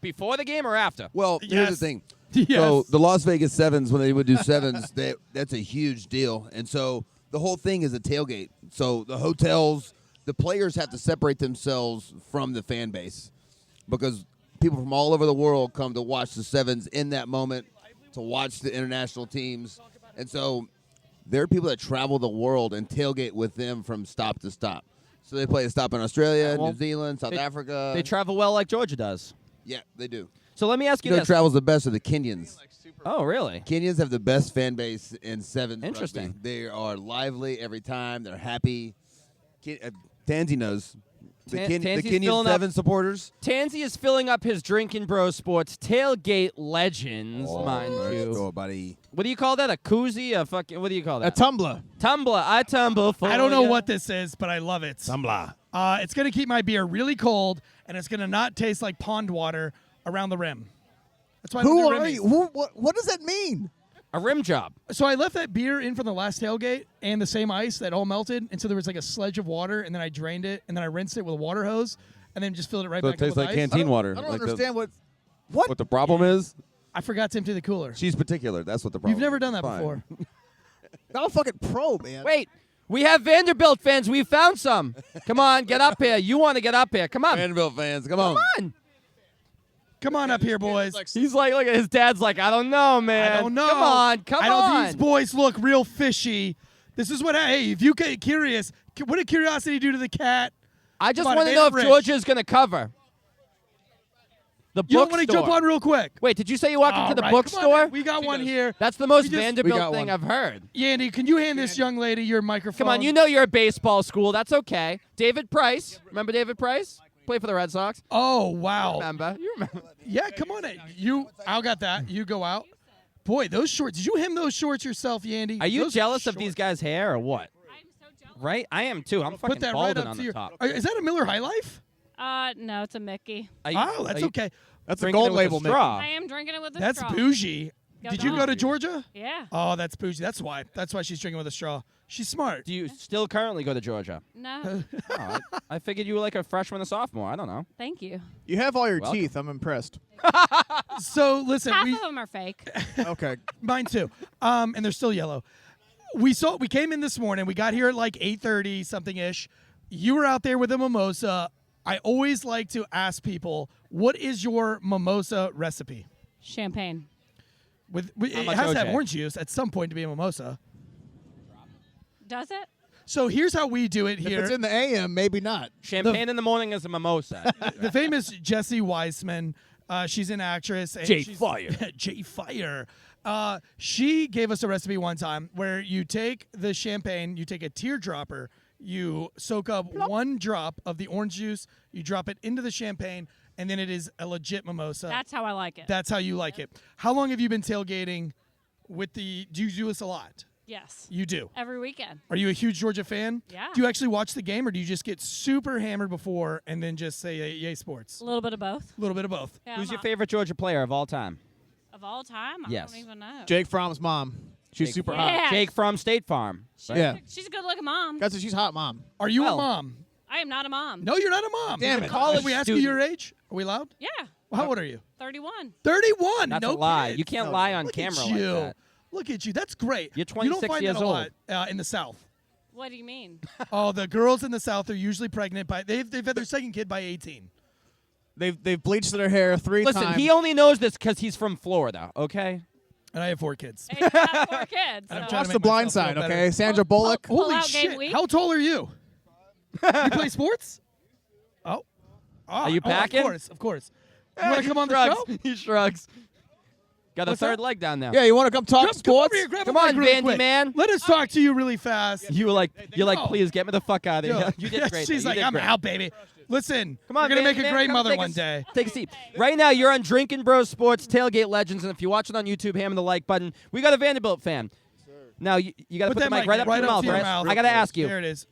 Before the game or after? Well, here's the Yes. thing. Yes. So the Las Vegas Sevens, when they would do sevens, that's a huge deal. And so the whole thing is a tailgate. So the hotels, the players have to separate themselves from the fan base because people from all over the world come to watch the sevens in that moment, to watch the international teams. And so there are people that travel the world and tailgate with them from stop to stop. So they play a stop in Australia, well, New Zealand, South Africa. They travel well like Georgia does. Yeah, they do. So let me ask you You know, this. who travels the best are the Kenyans. Oh, really? Kenyans have the best fan base in sevens. Interesting. Rugby. They are lively every time. They're happy. Tansey knows. The Tansey's Kenyan filling up- seven supporters. Tansey is filling up his Drinking Bros Sports tailgate legends, mind let's you. go, buddy. What do you call that? A koozie? A fucking? What do you call A that? tumbler. Tumbler. I tumble for I don't know ya. what this is, but I love it. Tumbler. It's going to keep my beer really cold, and it's going to not taste like pond water around the rim. That's why I Who don't do are rimmies. you? What does that mean? A rim job. So I left that beer in from the last tailgate and the same ice that all melted, and so there was like a sledge of water, and then I drained it, and then I rinsed it with a water hose, and then just filled it right So back it tastes up with like ice. canteen water. I don't Like understand what what. the problem is. I forgot to empty the cooler. She's particular. That's what the problem You've never is. done that Fine. before. I'm a fucking pro, man. Wait, we have Vanderbilt fans. We found some. Come on, get up here. You want to get up here? Come on. Vanderbilt fans, come on. Come on. Come on up here, boys. He's like, look at his dad's like, I don't know, man. I don't know. Come on, come I know on. these boys look real fishy. This is what, hey, if you get curious, what did curiosity do to the cat? I just Come on, want to they know are if rich. Georgia's going to cover. The You don't want to bookstore. jump on real quick. Wait, did you say you walked into All the right, come on bookstore? in. We got one here. That's the most We just- Vanderbilt We got thing one. I've heard. Yandy, can you hand this young lady your microphone? Come on, you know you're a baseball school. That's okay. David Price. Remember David Price? Played for the Red Sox. Oh, wow. Remember? You remember? Yeah, come on in. I got that. You go out. Boy, those shorts. Did you hem those shorts yourself, Yandy? Are you Those jealous of shorts. these guys' hair or what? I'm so jealous. Right? I am too. I'm fucking Put that right balding up on to the your. top. Is that a Miller High Life? No, it's a Mickey. Are you- Oh, are that's you okay. That's a drinking gold it with label, a man. straw? I am drinking it with a That's straw. bougie. Go Did you go Dons. to Georgia? Yeah. Oh, that's bougie. That's why. That's why she's drinking with a straw. She's smart. Do you still currently go to Georgia? No. Oh, I figured you were like a freshman or sophomore. I don't know. Thank you. You have all your Welcome. teeth. I'm impressed. So listen, Half we of them are fake. Okay. mine too. And they're still yellow. We came in this morning. We got here at like 8:30 something ish. You were out there with a mimosa. I always like to ask people, what is your mimosa recipe? Champagne. It much has to have OJ? orange juice at some point to be a mimosa. Does it? So here's how we do it If here. it's in the AM, maybe not. Champagne in the morning is a mimosa. The famous Jessie Weissman. She's an actress. And Jay she's- Fire. Jay Fire. She gave us a recipe one time where you take the champagne, you take a teardropper, you soak up 1 drop of the orange juice, you drop it into the champagne, and then it is a legit mimosa. That's how I like it. That's how you like it. How long have you been tailgating with the? Do you do this a lot? yes. You do. Every weekend. Are you a huge Georgia fan? Yeah. Do you actually watch the game, or do you just get super hammered before and then just say yay sports? A little bit of both. A little bit of both. Yeah, Who's I'm your a- favorite Georgia player of all time? Of all time? I Yes. don't even know. Jake Fromm's mom. She's Jake super Fromm. hot. Yeah. Jake from State Farm. Yeah. She's a good looking mom. That's she's hot, mom. Are you Well, a mom? I am not a mom. No, you're not a mom. Damn You're it. a college. Can we College ask you student. your age? Are we allowed? Yeah. Well, how old are you? 31. 31. That's no a lie. kids. You can't lie on Look camera at like you. that. Look at you. That's great. You're You don't 26 find years that a lot in the South. What do you mean? Oh, the girls in the South are usually pregnant by they've had their second kid by 18. They've bleached their hair 3 Listen, times. he only knows this because he's from Florida, okay? And I have 4 kids. And you have 4 kids. I'm so- trying to Watch make The Blind myself Side, feel okay? better. Sandra Bullock. Pull Holy out game shit. week. How tall are you? You play sports? Oh. Are you Oh, packing? Of course, of course. You want to come on the shrugs. show? He shrugs. Got What's a third that? leg down there. Yeah, you want to come talk Come over sports? here, grab Come a mic on, really Vandy quick. man. Let us talk to you really fast. You were like, you're like, No. please get me the fuck out of Yo, here. You did great. She's though. You like, did I'm great. out, baby. Listen, Come on, you're gonna Vandy make a man, great come mother take one a day. Take a seat. Right now, you're on Drinking Bros Sports Tailgate Legends, and if you're watching on YouTube, hammer the like button. We got a Vanderbilt fan. Now you got to Put put the that mic mic right up to your mouth, to your right? mouth. I got to ask you. There it is.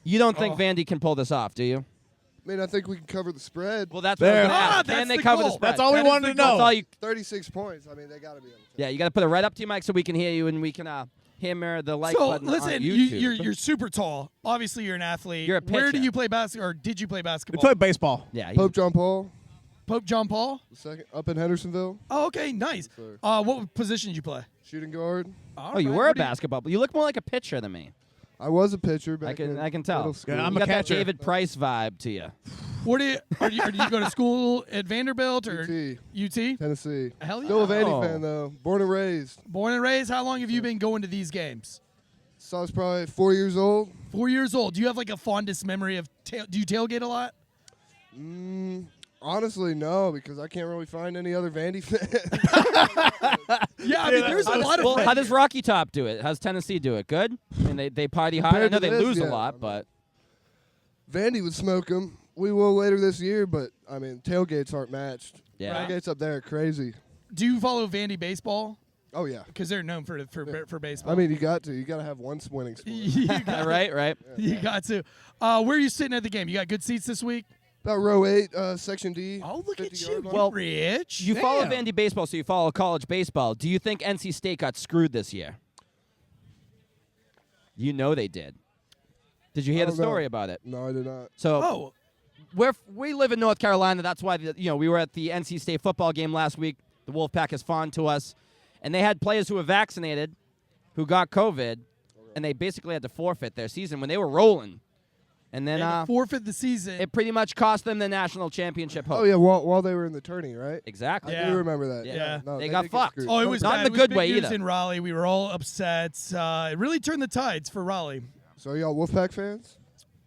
You don't think Oh. Vandy can pull this off, do you? I mean, I think we can cover the spread. Well, that's what I was There. gonna Ah, ask. Can that's they the cover the goal. spread? That's all we That is wanted the to That's know. all you. 36 points. I mean, they got to be able to. Yeah, you got to put it right up to your mic so we can hear you and we can hammer the like So button on listen, YouTube. you're super tall. Obviously, you're an athlete. You're a Where do pitcher. you play basketball, or did you play We basketball? play baseball. yeah, Pope John Paul, Pope John Paul. the second, up in Hendersonville, Oh, okay, nice. sir. What position did you play? shooting guard. Oh, you were a basketball, but you look more like a pitcher than me. I was a pitcher back I can tell. middle school. Yeah, I'm You a got that catcher. David Price vibe to you. What do you? Or do you go to school at Vanderbilt or UT, UT? Tennessee. Hell yeah. Still a Vandy Oh. fan, though. Born and raised. Born and raised. How long have you been going to these games? So I was probably 4 years old. 4 years old. Do you have like a fondest memory of? Do you tailgate a lot? Honestly, no, because I can't really find any other Vandy fans. Yeah, I mean, there's a lot of. Well, how does Rocky Top do it? How's Tennessee do it? Good? I mean, they party hard. I Compared know to they this, lose a yeah. lot, but Vandy would smoke them. We will later this year, but, I mean, tailgates aren't matched. yeah. Tailgates up there are crazy. Do you follow Vandy baseball? Oh, yeah. Because they're known for baseball. I mean, you got to. You got to have one winning sport. you got, right, right. you got to. Where are you sitting at the game? You got good seats this week? About row 8, section D. Oh, look at 50-yard you, line. Well, Rich. You follow Damn. Vandy baseball, so you follow college baseball. Do you think NC State got screwed this year? You know they did. Did you hear I the don't know. story about it? No, I did not. So we live in North Carolina. That's why we were at the NC State football game last week. The Wolfpack is fond to us, and they had players who were vaccinated, who got COVID, and they basically had to forfeit their season when they were rolling. And then They had to forfeit the season. it pretty much cost them the national championship hope. Oh, yeah, while they were in the tourney, right? Exactly. Yeah. I do remember that. Yeah. No, They got did get fucked. screwed. Oh, it was Not in bad. the It was good big way news either. in Raleigh. We were all upset. It really turned the tides for Raleigh. So are y'all Wolfpack fans?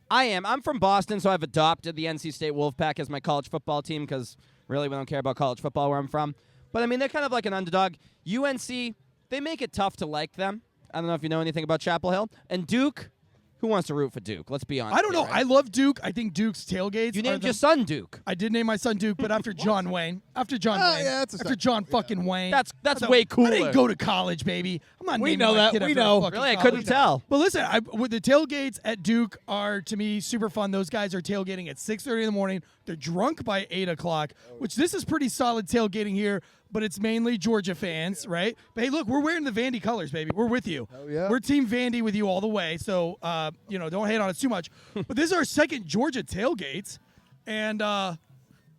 I am. I'm from Boston, so I've adopted the NC State Wolfpack as my college football team because really we don't care about college football where I'm from. But, I mean, they're kind of like an underdog. UNC, they make it tough to like them. I don't know if you know anything about Chapel Hill. And Duke, who wants to root for Duke? Let's be honest. I don't know. here, I right? love Duke. I think Duke's tailgates. You are named the- your son Duke. I did name my son Duke, but after John Wayne. After John Wayne. yeah, that's a after son. John fucking Wayne. That's I don't- way I cooler. didn't go to college, baby. I'm not We naming know my that. kid We after a know. fucking Really, I college. couldn't tell. But listen, with the tailgates at Duke are, to me, super fun. Those guys are tailgating at 6:30 in the morning. They're drunk by 8 o'clock, which this is pretty solid tailgating here, but it's mainly Georgia fans, right? But hey, look, we're wearing the Vandy colors, baby. We're with you. Hell yeah. We're Team Vandy with you all the way. So, don't hate on us too much. But this is our second Georgia tailgate. And I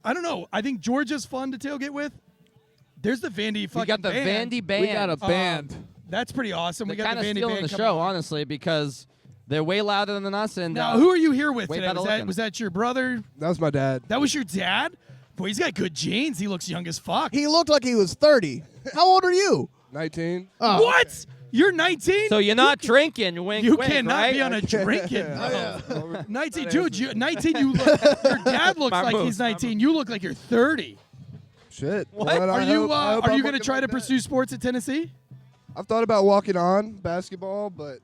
don't know. I think Georgia's fun to tailgate with. There's the Vandy fucking We got the band. Vandy band. We got a band. That's pretty awesome. They're We got kind the of Vandy stealing band the coming show, on. honestly, because they're way louder than us. And Now, who are you here with way today? better looking. Was that your brother? That was my dad. That was your dad? Boy, he's got good genes. He looks young as fuck. He looked like he was 30. How old are you? 19. Oh. What? You're 19? So you're not drinking, wink, you wink, cannot right? be on a drinking, Oh, bro. 19, dude. 19. You look. Your dad looks My like moves, he's my 19. You look like you're 30. Shit. What? Well, Are I you? hope- I hope Are I'm you going to looking try like to that. pursue sports at Tennessee? I've thought about walking on basketball, but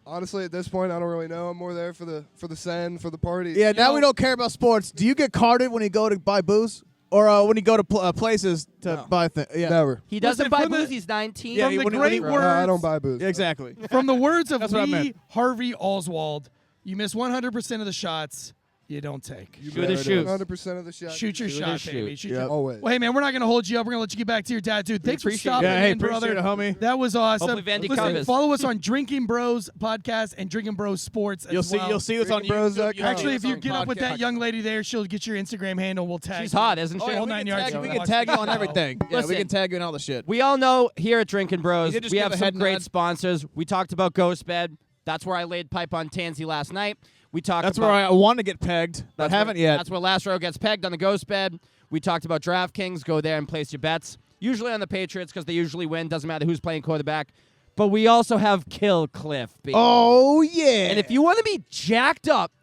honestly, at this point, I don't really know. I'm more there for the send, for the party. Yeah, now know- we don't care about sports. Do you get carded when you go to buy booze? Or when you go to places to buy things? Yeah. Never. He doesn't Listen, buy from the- booze. He's 19. Yeah, From the when he- great when words. I don't buy booze. Exactly. From the words of That's what I Lee meant. Harvey Oswald, you miss 100% of the shots you don't take. You Shoot or better shoot. 100% of the shots. Shoot your Shoot or shot, shoot. baby. Shoot Yep. your- Always. Well, hey, man, we're not going to hold you up. We're going to let you get back to your dad, dude. Thanks for appreciate stopping it. Yeah, hey, in, brother. appreciate it, homie. That was awesome. Hopefully Vandy Listen, covers. follow us on Drinking Bros podcast and Drinking Bros Sports as You'll see. well. You'll see what's on Drinkingbros.com. YouTube. Actually, if you It's get on up with podcast. that young lady there, she'll get your Instagram handle. We'll tag She's you. hot, isn't she? Oh, yeah, All we nine can yards. tag, You'll we can watch tag you the on show. everything. Yeah, we Listen. can tag you on all the shit. We all know here at Drinking Bros, You just we give have a some head great nod. sponsors. We talked about Ghost Bed. That's where I laid pipe on Tansey last night. We talked That's about where I want to get pegged, but That's haven't where, yet. That's where last row gets pegged on the Ghost Bed. We talked about DraftKings. Go there and place your bets. Usually on the Patriots because they usually win. Doesn't matter who's playing quarterback. But we also have Kill Cliff. Baby. Oh yeah. And if you want to be jacked up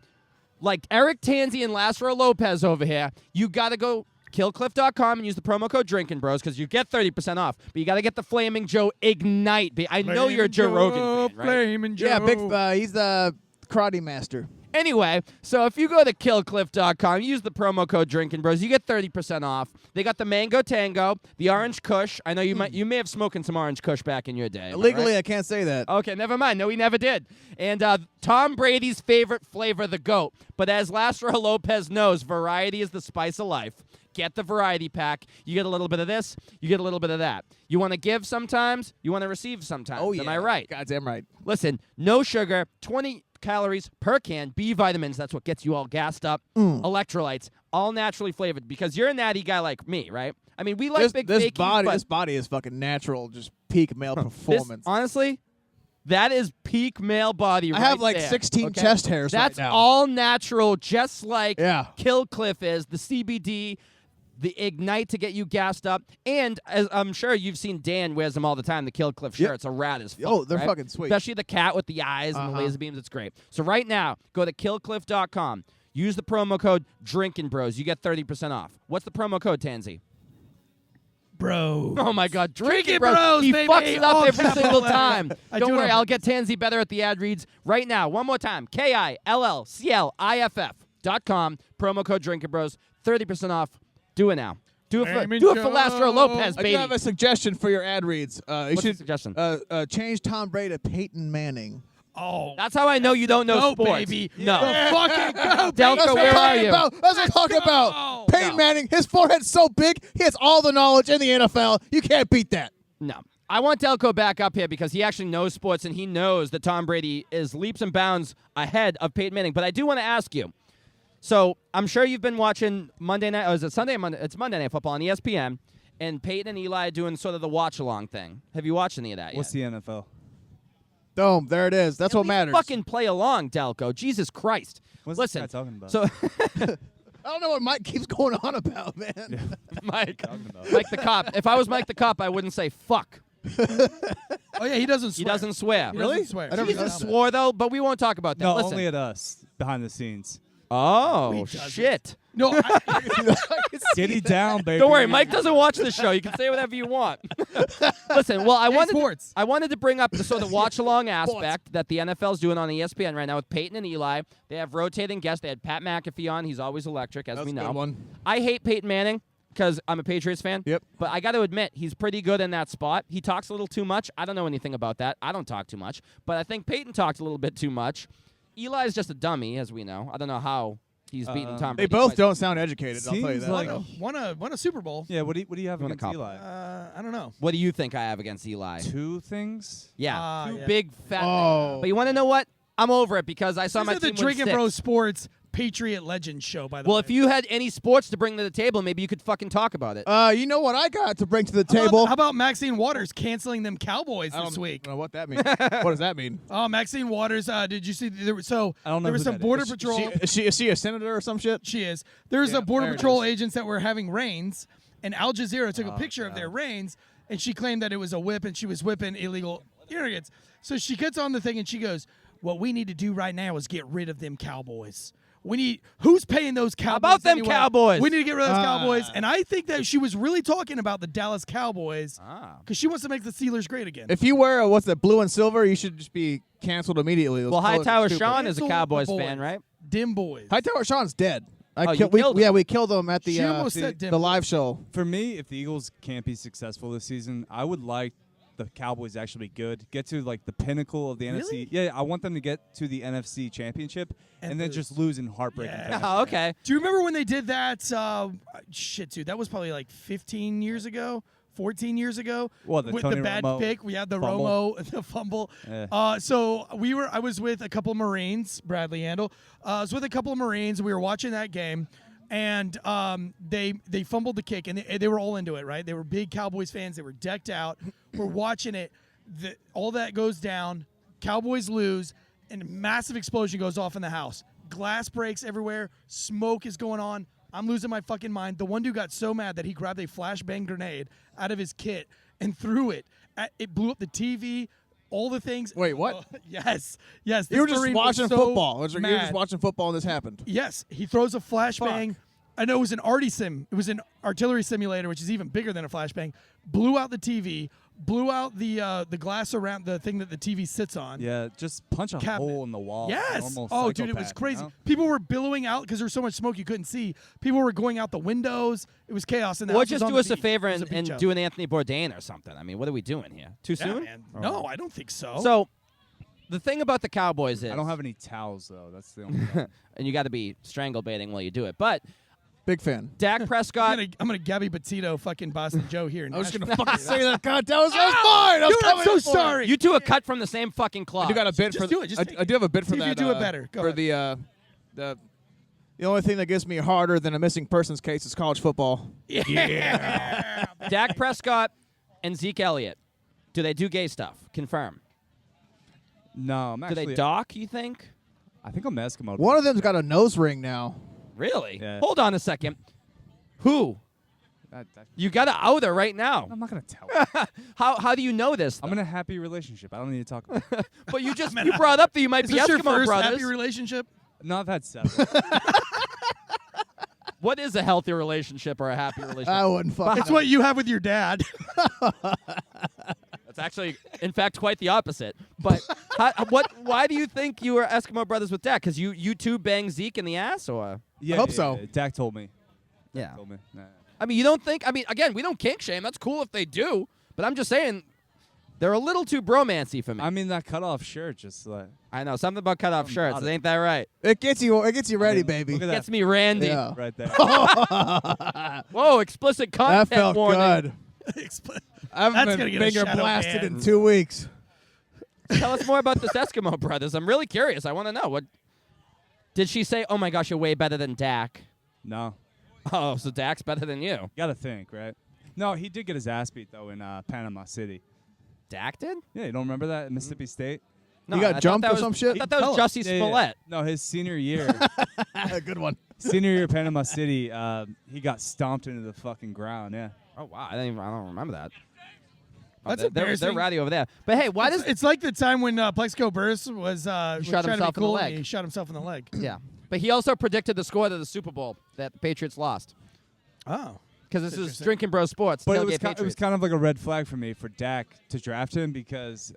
like Eric Tansey and last row Lopez over here, you got to go killcliff.com and use the promo code Drinking Bros because you get 30% off. But you got to get the Flaming Joe Ignite. I know you're a Joe Rogan fan, right? Flamin' Joe. yeah, big. He's the karate master. Anyway, so if you go to killcliff.com, use the promo code Drinking Bros, you get 30% off. They got the Mango Tango, the Orange Kush. I know you may have smoking some Orange Kush back in your day. am I Legally, right? I can't say that. Okay, never mind. No, he never did. And Tom Brady's favorite flavor, the goat. But as Lastro Lopez knows, variety is the spice of life. Get the variety pack. You get a little bit of this, you get a little bit of that. You want to give sometimes, you want to receive sometimes. Oh yeah. Am I right? Goddamn right. Listen, no sugar, 20 calories per can, B vitamins, that's what gets you all gassed up. Electrolytes, all naturally flavored because you're a natty guy like me, right? I mean, we like big this fakies, body. but This body is fucking natural. Just peak male this- performance. honestly, that is peak male body I right have like there, 16 okay? chest hairs That's right now. all natural, just like Yeah. Kill Cliff is, the CBD, the Ignite to get you gassed up. And as I'm sure you've seen Dan wears them all the time, the Kill Cliff Yep. shirts are rad as fuck. Oh, they're right? fucking sweet. Especially the cat with the eyes and the laser beams. It's great. So right now, go to killcliff.com. Use the promo code Drinking Bros. You get 30% off. What's the promo code, Tansey? Bro. Oh my God, Drinking Drinking Bros. Bros, He baby. fucks it up All every capital single letters. time. I Don't do it worry, on I'll get Tansey better at the ad reads right now. One more time, KILLCLIFF.com. Promo code Drinking Bros. 30% off. Do it now. Do it Flamin' for Lastro Joe. Lopez, I baby. do have a suggestion for your ad reads. You What's the should suggestion? change Tom Brady to Peyton Manning. Oh, That's how I know you don't know go, sports. baby. No. Fucking go, Delco, That's what where I'm are talking you? about. That's what I'm talking about. go. Peyton No. Manning, his forehead's so big, he has all the knowledge in the NFL. You can't beat that. No. I want Delco back up here because he actually knows sports and he knows that Tom Brady is leaps and bounds ahead of Peyton Manning. But I do want to ask you. So I'm sure you've been watching Monday night. Is it Sunday or Monday? It's Monday Night Football on ESPN. And Peyton and Eli doing sort of the watch-along thing. Have you watched any of that What's yet? the NFL? Boom, there it is. That's At what least matters. Fucking play along, Delco. Jesus Christ. What's Listen, this guy talking about? so I don't know what Mike keeps going on about, man. Mike, Talking about? Mike the cop. If I was Mike the cop, I wouldn't say fuck. Oh yeah, he doesn't swear. He doesn't swear. He doesn't swear. I never Jesus noticed that. swore though, but we won't talk about that. No, Listen. only at us behind the scenes. Oh doesn't. shit. No, Giddy down, baby. Don't worry, Mike doesn't watch the show. You can say whatever you want. Listen, well, I sports. wanted to bring up the sort of watch along aspect that the NFL's doing on ESPN right now with Peyton and Eli. They have rotating guests. They had Pat McAfee on. He's always electric, as That's we a know. good one. I hate Peyton Manning because I'm a Patriots fan. Yep. But I got to admit, he's pretty good in that spot. He talks a little too much. I don't know anything about that. I don't talk too much. But I think Peyton talks a little bit too much. Eli's just a dummy, as we know. I don't know how he's beaten Tom They Brady. both twice. don't sound educated, I'll tell you Seems that. like- won a Super Bowl. Yeah, what do you have You wanna against cop? Eli? I don't know. What do you think I have against Eli? Two things? Yeah, two yeah. big fat. Oh. But you want to know what? I'm over it because I saw This my is the team win Drinking 6. Bro Sports Patriot Legends show, by the Well, way. if you had any sports to bring to the table, maybe you could fucking talk about it. You know what I got to bring to the How about- table? How about Maxine Waters canceling them Cowboys I this don't week? know what that means. What does that mean? Oh, Maxine Waters. Did you see? There was I don't know there was who some that Border is. Patrol. Is she a senator or some shit? She is. There's Yeah, a Border there it Patrol is. agents that were having reigns, and Al Jazeera took a Oh, picture of God. their reigns, and she claimed that it was a whip, and she was whipping illegal immigrants. So she gets on the thing, and she goes, "What we need to do right now is get rid of them Cowboys. We need who's paying those Cowboys? about them anyway? Cowboys? We need to get rid of those Cowboys." And I think that she was really talking about the Dallas Cowboys Ah. because she wants to make the Steelers great again. If you wear what's that, blue and silver, you should just be canceled immediately. Those Well, colors are Hightower stupid. Sean is a Cancel Cowboys the fan, boys. right? Dim boys. Hightower Sean's dead. Oh, you killed him. We killed him at the She almost said Dim the boys. live show. For me, if the Eagles can't be successful this season, I would like the Cowboys to actually be good. Get to like the pinnacle of the Really? NFC. Yeah, I want them to get to the NFC Championship And and then lose. just lose in heartbreaking Yeah. fashion. Oh, okay. Do you remember when they did that? Shit, dude, that was probably like 15 years ago, 14 years ago. What, the with Tony the bad Romo pick, we had the fumble? Romo, the fumble. Yeah. So I was with a couple of Marines, Bradley Yandle. I was with a couple of Marines. We were watching that game, and they fumbled the kick, and they were all into it, right? They were big Cowboys fans. They were decked out. We're watching it. All that goes down. Cowboys lose, and a massive explosion goes off in the house. Glass breaks everywhere. Smoke is going on. I'm losing my fucking mind. The one dude got so mad that he grabbed a flashbang grenade out of his kit and threw it. It blew up the TV, all the things. Wait, what? Yes. This You were just Marine was watching so football. You were mad. just watching football and this happened. Yes, he throws a flashbang. I know it was an arty sim. It was an artillery simulator, which is even bigger than a flashbang. Blew out the TV. Blew out the glass around the thing that the TV sits on. Yeah, just punch a Cabinet. hole in the wall. Yes. Normal Oh, dude, it was psychopath, crazy. you know? People were billowing out because there was so much smoke you couldn't see. People were going out the windows. It was chaos. And the Or house was just on do the us a beach. favor It was a and, beach and house. do an Anthony Bourdain or something. I mean, what are we doing here? Too Yeah, soon? man. No, I don't think so. So, the thing about the Cowboys is, I don't have any towels though. That's the only thing. and you got to be strangle baiting while you do it. But Big fan. Dak Prescott, I'm gonna Gabby Petito fucking Boston Joe here. I was just Nashville. gonna fucking say that. God, that was mine. I was Dude, I'm coming so in for it. sorry. you two are cut from the same fucking cloth. I do got a bit Just for do it. Just take I do have a bit for See if that. you do it better. Go for ahead. the only thing that gets me harder than a missing persons case is college football. Dak Prescott and Zeke Elliott. Do they do gay stuff? Confirm. No, I'm Do actually. they dock, you think? I think I'm Eskimo. One of them's got a nose ring now. Really? Yeah. Hold on a second. Who? You got to out her right now. I'm not gonna tell. her. How do you know this? I'm in a happy relationship. I don't need to talk about it. But you just you brought up that you might Is be this your Eskimo first brothers. happy relationship? No, I've had 7. What is a healthy relationship or a happy relationship? I wouldn't fucking. It's what you have with your dad. That's actually, in fact, quite the opposite. But why do you think you were Eskimo brothers with Dak? Because you two bang Zeke in the ass, or? Yeah, hope so. Dak told me. Yeah. Told me. Nah. I mean, you don't think? I mean, again, we don't kink shame. That's cool if they do. But I'm just saying, They're a little too bromancy for me. I mean, that cutoff shirt just like. I know something about cutoff shirts. It ain't that right? It gets you ready, baby. Look at that Gets me randy. Yeah. right there. Whoa, explicit That content felt warning. good. I haven't That's gonna been get a finger shadow blasted ban. in 2 weeks. Tell us more about this Eskimo brothers. I'm really curious. I want to know. What did she say? Oh my gosh, you're way better than Dak. No, Oh, so Dak's better than you. you gotta think, right? No, he did get his ass beat though in Panama City. Dak did? Yeah, you don't remember that at Mississippi State? No, He got I thought jumped that or was- some shit? I thought that was Jussie Yeah, yeah. Smollett. No, his senior year, Good one. senior year Panama City, he got stomped into the fucking ground. Yeah. Oh wow, I don't remember that. Oh, That's they're embarrassing. ratty over there. But hey, why does It's like the time when Plexico Burress was shot trying to be himself in the cool leg. and he shot himself in the leg. yeah? But he also predicted the score to the Super Bowl that the Patriots lost Oh. because this is interesting. Drinking Bro Sports. But Tailgate it was Patriots. kind of like a red flag for me for Dak to draft him because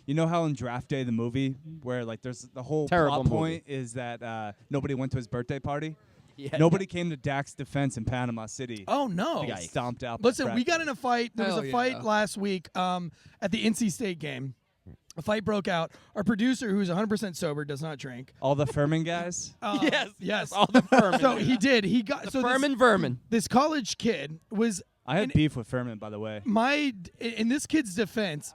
you know how in Draft Day the movie where like there's the whole Terrible plot point is that nobody went to his birthday party. Yeah, Nobody came to Dak's defense in Panama City. Oh no. He got stomped out. by Listen, Brad we got in a fight. There was Hell a fight yeah. last week at the NC State game. A fight broke out. Our producer, who's 100% sober, does not drink. all the Furman guys. Yes. all the Furman. So he did. He got the so Furman Vermin. This college kid was I had And- beef with Furman, by the way. in this kid's defense.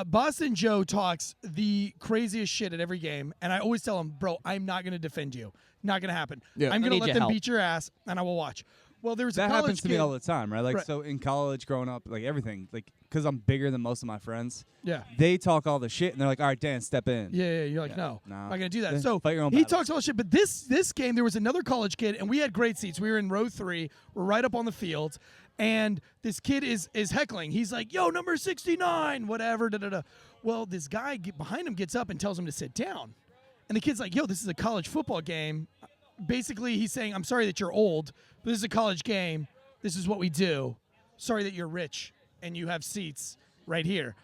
Boston Joe talks the craziest shit at every game, and I always tell him, bro, I'm not going to defend you. Not going to happen. Yeah. I'm I going to need let your them help. beat your ass, and I will watch. Well, there was That a college happens to kid. me all the time, right? Like, Right. so in college, growing up, like everything, like, because I'm bigger than most of my friends, Yeah. they talk all the shit, and they're like, all right, Dan, step in. Yeah, you're like, no, no. I'm not gonna do that. Yeah, So fight your own he battles. talks all shit. But this game, there was another college kid, and we had great seats. We were in row 3. We're right up on the field, and this kid is heckling. He's like, "Yo, number 69, whatever." Da da da. Well, this guy behind him gets up and tells him to sit down, and the kid's like, "Yo, this is a college football game." Basically, he's saying, "I'm sorry that you're old, but this is a college game. This is what we do. Sorry that you're rich and you have seats right here."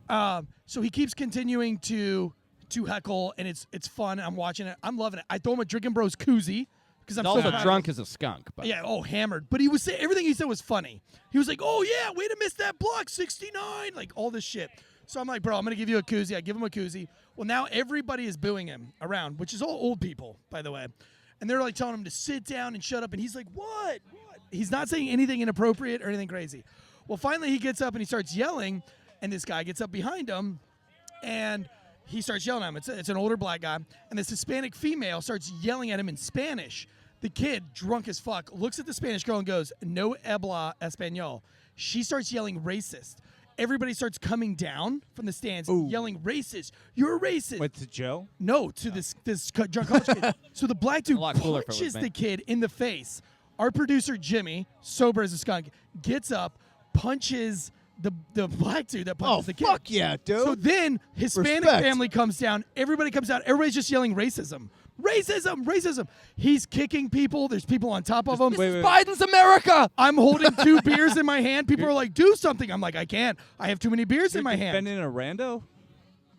So he keeps continuing to heckle, and it's fun. I'm watching it. I'm loving it. I throw him a Drinking Bros koozie because I'm He's so also proud of drunk him. as a skunk. But Yeah, hammered. But he was saying everything he said was funny. He was like, "Oh yeah, way to miss that block, 69," like all this shit. So I'm like, "Bro, I'm gonna give you a koozie." I give him a koozie. Well, now everybody is booing him around, which is all old people, by the way. And they're like telling him to sit down and shut up. And he's like, "What? What?" He's not saying anything inappropriate or anything crazy. Well, finally he gets up and he starts yelling, and this guy gets up behind him, and he starts yelling at him. It's an older black guy, and this Hispanic female starts yelling at him in Spanish. The kid, drunk as fuck, looks at the Spanish girl and goes, "No habla español." She starts yelling racist. Everybody starts coming down from the stands, yelling racist. "You're a racist." Wait, to Joe? No, to this drunk college kid. So the black dude A lot cooler if it was punches me. the kid in the face. Our producer Jimmy, sober as a skunk, gets up, punches the black dude that punches Oh, the kid. fuck yeah, dude. So then Hispanic Respect. family comes down. Everybody comes out. Everybody's just yelling racism. Racism, racism. He's kicking people. There's people on top of him. Wait. Biden's America. I'm holding 2 beers in my hand. People are like, "Do something." I'm like, "I can't. I have too many beers in my hand." Defending a rando?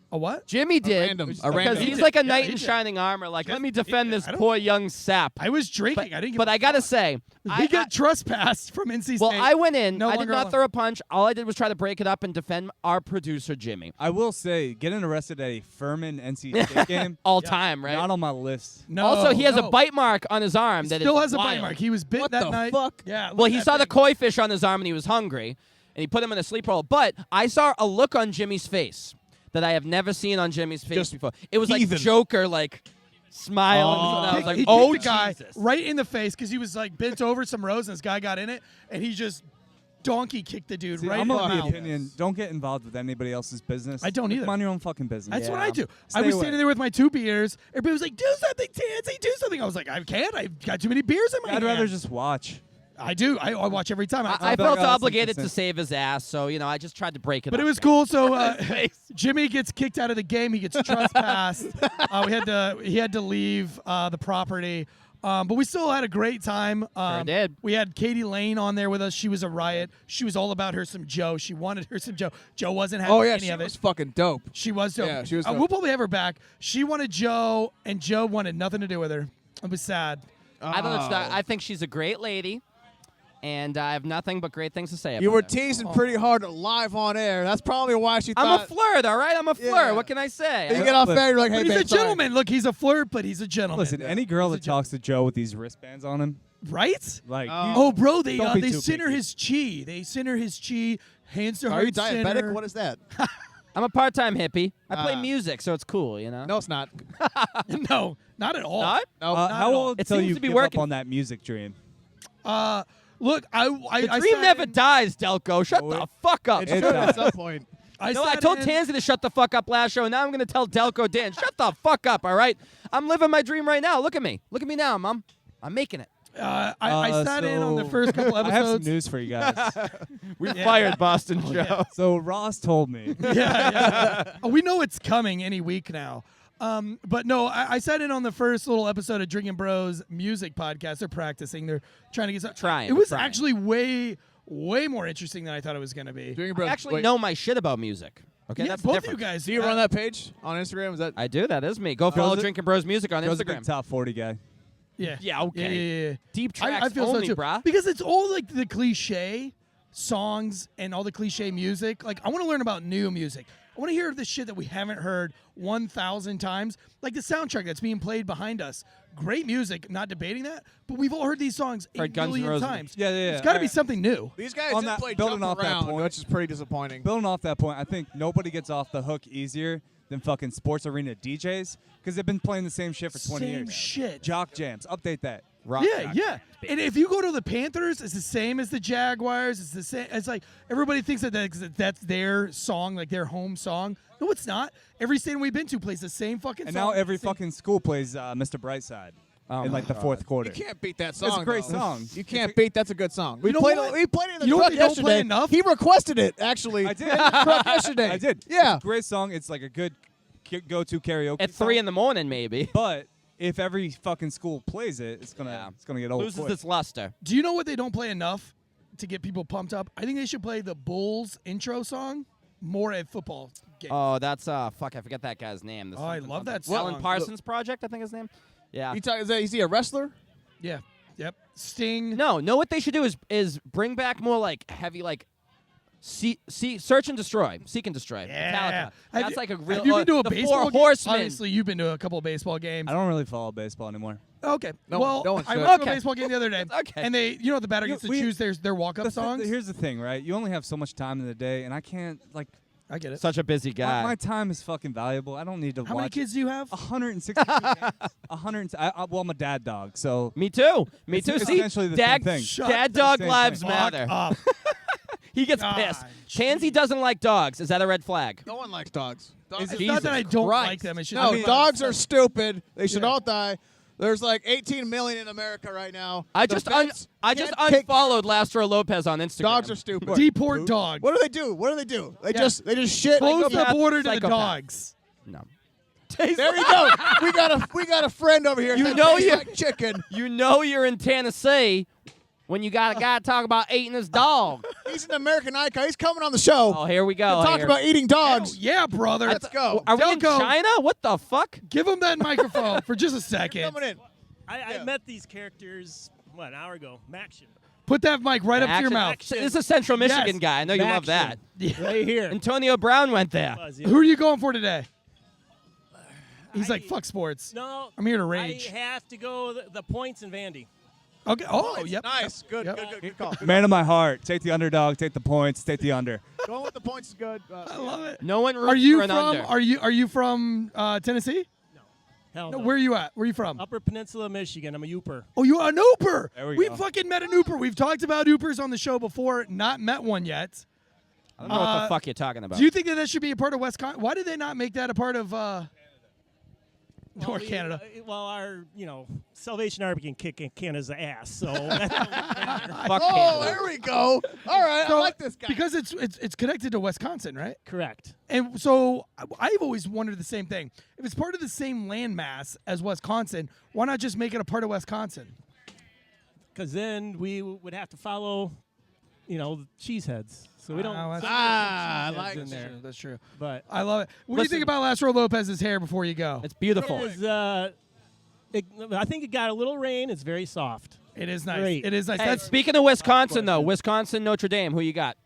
A what? Jimmy did random- a because random. he's He like a did. knight Yeah, in he did. shining armor. Like, let me he defend did. this I don't- poor young sap. I was drinking. But, I didn't give but a I gotta fuck. say, He got trespassed from NC State. well, I went in. No I did longer not allowed. throw a punch. All I did was try to break it up and defend our producer Jimmy. I will say, getting arrested at a Furman NC State game, All time, right? not on my list. No, Also, he has a no. bite mark on his arm He that still is has a bite wild. mark. He was bit What that the night. fuck? Yeah. Well, he saw the koi fish on his arm and he was hungry, and he put him in a sleep roll. But I saw a look on Jimmy's face that I have never seen on Jimmy's face Just before. It was heathen. like Joker, like smiling. Oh. And I was like, he "Oh, kicked the guy Jesus!" right in the face because he was like bent over some rows and this guy got in it and he just donkey kicked the dude See, right I'm in of the the mouth. opinion, don't get involved with anybody else's business. I don't either. Mind your own fucking business. That's what I do. I Stay was away. standing there with my 2 beers. Everybody was like, "Do something, Tansey, do something." I was like, "I can't. I've got too many beers in my I'd hand." rather just watch. I do. I watch every time. I I'll felt back out, that's obligated to interesting. save his ass, so I just tried to break it. But up. it was cool. So Jimmy gets kicked out of the game. He gets trespassed. He had to leave the property. But we still had a great time. did. We had Katie Lane on there with us. She was a riot. She was all about her some Joe. She wanted her some Joe. Joe wasn't having Oh yeah, any she of was it. fucking dope. She was dope. Yeah, she was dope. We'll probably have her back. She wanted Joe, and Joe wanted nothing to do with her. It was sad. I don't know. Oh. I think she's a great lady. and I have nothing but great things to say about You were her. teasing pretty hard live on air. That's probably why she I'm a thought. flirt, all right? I'm a flirt. Yeah. What can I say? You get off there, you're like, hey, But he's babe, a sorry. gentleman. Look, he's a flirt, but he's a gentleman. Listen, any girl that talks to Joe with these wristbands on him, right? like, Oh, bro, they Don't be they too send her picky. his chi. They send her his chi. Hands to her. Are you diabetic? What is that? I'm a part-time hippie. I play Ah. music, so it's cool, you know? No, it's not. No, not at all. Not? No, how old It till seems you to be give working. up on that music dream? Look, I The dream sat never in- dies, Delco. Shut No, the fuck up. It's It good does. at some point. I No, I sat told in- Tansey to shut the fuck up last show, and now I'm going to tell Delco Dan, shut the fuck up, all right? I'm living my dream right now. Look at me. Look at me now, Mom. I'm making it. I sat in on the so- first couple I have some episodes. news for you guys. We fired Boston Joe. So Ross told me. yeah. We know it's coming any week now. But no, I sat in on the first little episode of Drinking Bros music podcast. They're practicing. They're trying to get some. Trying, It was trying. actually way more interesting than I thought it was going to be. Drinking I Bros. actually Wait, know my shit about music. Okay, Yeah, that's both the of you difference. guys. Do you run that page on Instagram? Is that? I do. That is me. Go follow Joe's a- Drinking Bros Music on Joe's a big Instagram. top 40 guy. Yeah. Yeah, okay. Yeah. Deep tracks I feel only, so too. brah. Because it's all like the cliche songs and all the cliche music. Like I want to learn about new music. I want to hear the shit that we haven't heard 1,000 times. Like the soundtrack that's being played behind us. Great music, not debating that. But we've all heard these songs Heard 8 Guns N' million Roses. times. Yeah. It's got to be Alright. something new. These guys On did that- play building Jump off that Around, point- which is pretty disappointing. Building off that point, I think nobody gets off the hook easier than fucking sports arena DJs because they've been playing the same shit for 20 Same years. shit. Jock jams, update that. Rock Yeah, rock. yeah. And if you go to the Panthers, it's the same as the Jaguars. It's the same. It's like everybody thinks that's their song, like their home song. No, it's not. Every stadium we've been to plays the same fucking And song. now every Same- fucking school plays Mr. Brightside Oh in my like the God. fourth quarter. You can't beat that It's song. a great though. song. You can't beat. That's a good song. We You know played. what? We played it in the You know truck what they don't yesterday. play enough? He requested it actually. I did. In the truck yesterday. I did. Yeah. It's a great song. It's like a good go-to karaoke At song. 3 in the morning, maybe. But if every fucking school plays it, it's gonna get old. Loses quick. its luster. Do you know what they don't play enough to get people pumped up? I think they should play the Bulls intro song more at football games. Oh, that's fuck. I forget that guy's name. The Oh, I something- love that something. Alan song. Parsons Project, I think his name. Yeah. Is he a wrestler? Yeah. Yep. Sting. No, what they should do is bring back more like heavy like search and destroy, seek and destroy. Yeah. Metallica. Have That's you- like a real. Have you been to a the baseball Four game? Horsemen. Obviously, you've been to a couple of baseball games. I don't really follow baseball anymore. Okay. No- well, no one I should. went to Okay. a baseball game the other day. Okay. And the batter gets to we- choose their walk-up songs. Here's the thing, right? You only have so much time in the day, and I can't like. I get it. Such a busy guy. My time is fucking valuable. I don't need to How watch many kids do you have? 160 games. 100. Well, I'm a dad dog, so Me too. Me It's too. See, essentially the dad, same thing. Shut dad the dog same lives thing. matter. Up. He gets God, pissed. Tansey doesn't like dogs. Is that a red flag? No one likes dogs. Dogs It's not that I don't Christ. like them. It's just No, dogs are stupid. They should Yeah. all die. There's like 18 million in America right now. I The just vets can't take- unfollowed Lastro Lopez on Instagram. Dogs are stupid. deport dogs. What do they do? What do they do? They Yeah. just shit. Close the Psychopath. border to the Psychopath. dogs. No. There you go. we got a friend over here. You that know tastes you- like chicken. You know you're in Tennessee when you got a guy talk about eating his dog. He's an American icon. He's coming on the show. Oh, here we go. to talk here. about eating dogs. Oh, yeah, brother. Let's go. Are we in Delco. China? What the fuck? Give him that microphone for just a second. Coming in. I met these characters, an hour ago? Maction. Put that mic right up to your Action. mouth. This is a Central Michigan Yes. guy. I know you love that. Right here. Antonio Brown went there. Who are you going for today? He's like, fuck sports. No. I'm here to rage. I have to go the points in Vandy. Okay. Oh, yep. Nice. Good. Yep. Good call. man of my heart. Take the underdog. Take the points. Take the under. Going with the points is good. I love it. No one roots Are you for an from? under. Are you from Tennessee? Hell No, no. where are you at? Where are you from? Upper Peninsula, Michigan. I'm a Yooper. Oh, you are an Ooper. There we We've go. fucking met an Ooper. We've talked about Oopers on the show before. Not met one yet. I don't know what the fuck you're talking about. Do you think that should be a part of Wisconsin? Why did they not make that a part of North Canada? Our Salvation Army can kick Canada's ass. So Fuck Oh, Canada. there we go. All right. I So, like this guy. because it's connected to Wisconsin, right? correct. And so I've always wondered the same thing. If it's part of the same landmass as Wisconsin, why not just make it a part of Wisconsin? Because then we would have to follow, cheeseheads. So we don't. that's- I cheeseheads like in it. there. That's true. But I love it. What do you Listen. think about Lastro Lopez's hair before you go? It's beautiful. I think it got a little rain. It's very soft. It is nice. Great. It is nice. Hey, That's speaking of Wisconsin, though, Wisconsin, Notre Dame, who you got?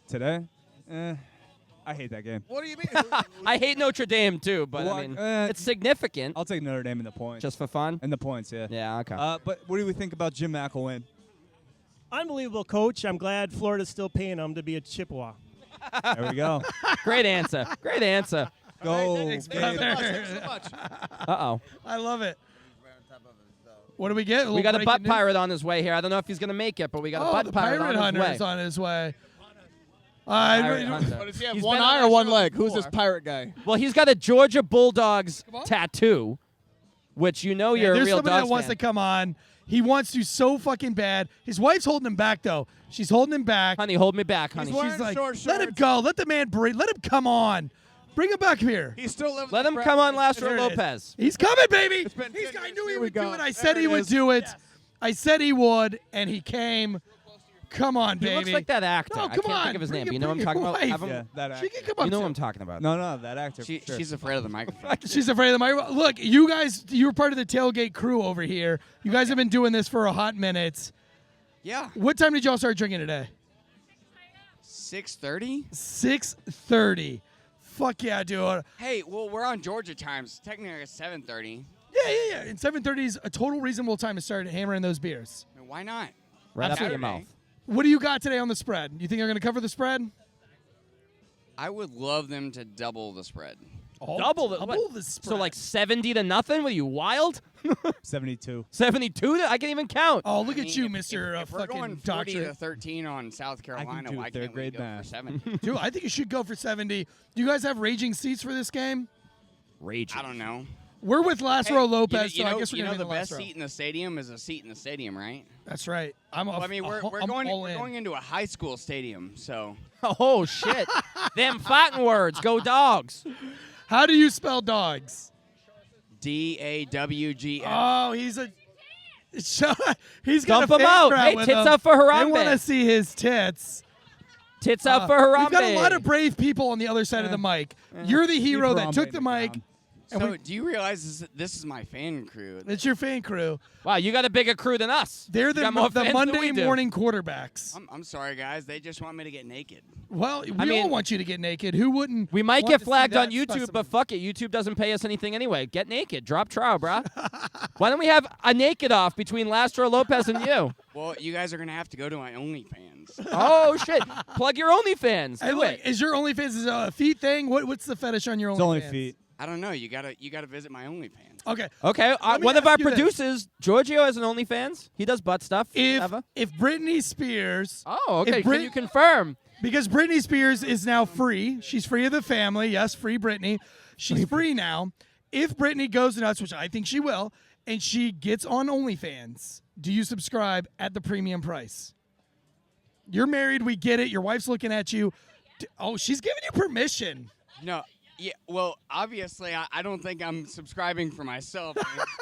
Today? I hate that game. What do you mean? I hate Notre Dame, too, but Well, I mean, uh, it's significant. I'll take Notre Dame in the points. Just for fun? In the points, yeah. Yeah, okay. But what do we think about Jim McElwain? Unbelievable coach. I'm glad Florida's still paying him to be a Chippewa. There we go. Great answer. Great answer. Go. Thanks, Gabe. brother. Thanks so much. Uh-oh. I love it. What do we get? We got a butt breaking news? pirate on his way here. I don't know if he's going to make it, but we got a Oh, butt the pirate pirate on hunter his is way. on his way. Pirate hunter. What, does he have He's one been eye on or our one show leg? Who's this before. pirate guy? Well, he's got a Georgia Bulldogs Come on. tattoo, which you know you're a There's real somebody Dogs that wants fan. to come on. He wants to so fucking bad. His wife's holding him back, though. She's holding him back. Honey, hold me back, honey. wearing She's like, short let him shorts. go. Let the man breathe. Let him come on. Bring him back here. He's still living. Let the him crap come on, life. Lastro There it is. Lopez. He's coming, baby. been He's, 10 I years. knew he Here we would do go. it. I There said it he would is. do it. I said he would, and he came. Come on, He baby. looks like that actor. No, I come can't on. think of his Bring name. it- You know what I'm bring talking your about? wife. Have him- Yeah, that She actor. can come up You know to what him. I'm talking about. No, that actor. She, for sure. She's afraid of the microphone. She's afraid of the microphone. Look, you guys, you were part of the tailgate crew over here. You guys have been doing this for a hot minute. Yeah. What time did y'all start drinking today? 6:30. 6:30. Fuck yeah, dude. Hey, well, we're on Georgia times. Technically, it's 7:30. Yeah. And 7:30 is a total reasonable time to start hammering those beers. Why not? Right up in your Saturday. mouth. What do you got today on the spread? You think they're going to cover the spread? I would love them to double the spread. Oh, Double the spread. So like 70 to nothing? Were you wild? 72. 72 to I can't even count. Oh, look I at mean, you, if- Mr. If we're going fucking 40 to doctor. 13 on South Carolina, do why third can't we grade go math. for 70? Dude, I think you should go for 70. Do you guys have raging seats for this game? Raging. I don't know. We're with Lázaro Lopez, you so know, I guess we're you know going to the be in best Lázaro. seat in the stadium is a seat in the stadium, right? That's right. Well, I mean, we're I'm going all we're in. going into a high school stadium, so Oh shit. Them fighting words. Go Dogs. How do you spell dogs? DAWGS. Oh, he's a. He's got Dump a him fan out. crowd Hey, with tits him. up for Harambe. They want to see his tits. Tits up for Harambe. We've got a lot of brave people on the other side of the mic. You're the hero that Harambe took the in mic. town. And So, do you realize this is my fan crew? it's your fan crew. Wow, you got a bigger crew than us. They're You the got more the fans than Monday we do. morning quarterbacks. I'm sorry, guys. They just want me to get naked. Well, we mean- all want you to get naked. Who wouldn't? We might want get to see flagged on that YouTube, specimen? but fuck it. YouTube doesn't pay us anything anyway. Get naked. Drop trow, brah. Why don't we have a naked off between Lázaro Lopez and you? Well, you guys are gonna have to go to my OnlyFans. Oh, shit. Plug your OnlyFans. Hey, Do look, it. is your OnlyFans is a feet thing? What's the fetish on your OnlyFans? It's only feet. I don't know. You gotta visit my OnlyFans. Okay. Okay, Let me one of ask our you this. producers, Giorgio, has an OnlyFans. He does butt stuff. If Britney Spears, Oh, okay. if Can Brit- you confirm? because Britney Spears is now free, she's free of the family. Yes, free Britney. She's free now. If Britney goes nuts, which I think she will, and she gets on OnlyFans, do you subscribe at the premium price? You're married. We get it. Your wife's looking at you. Oh, she's giving you permission. No. Yeah. Well, obviously, I don't think I'm subscribing for myself.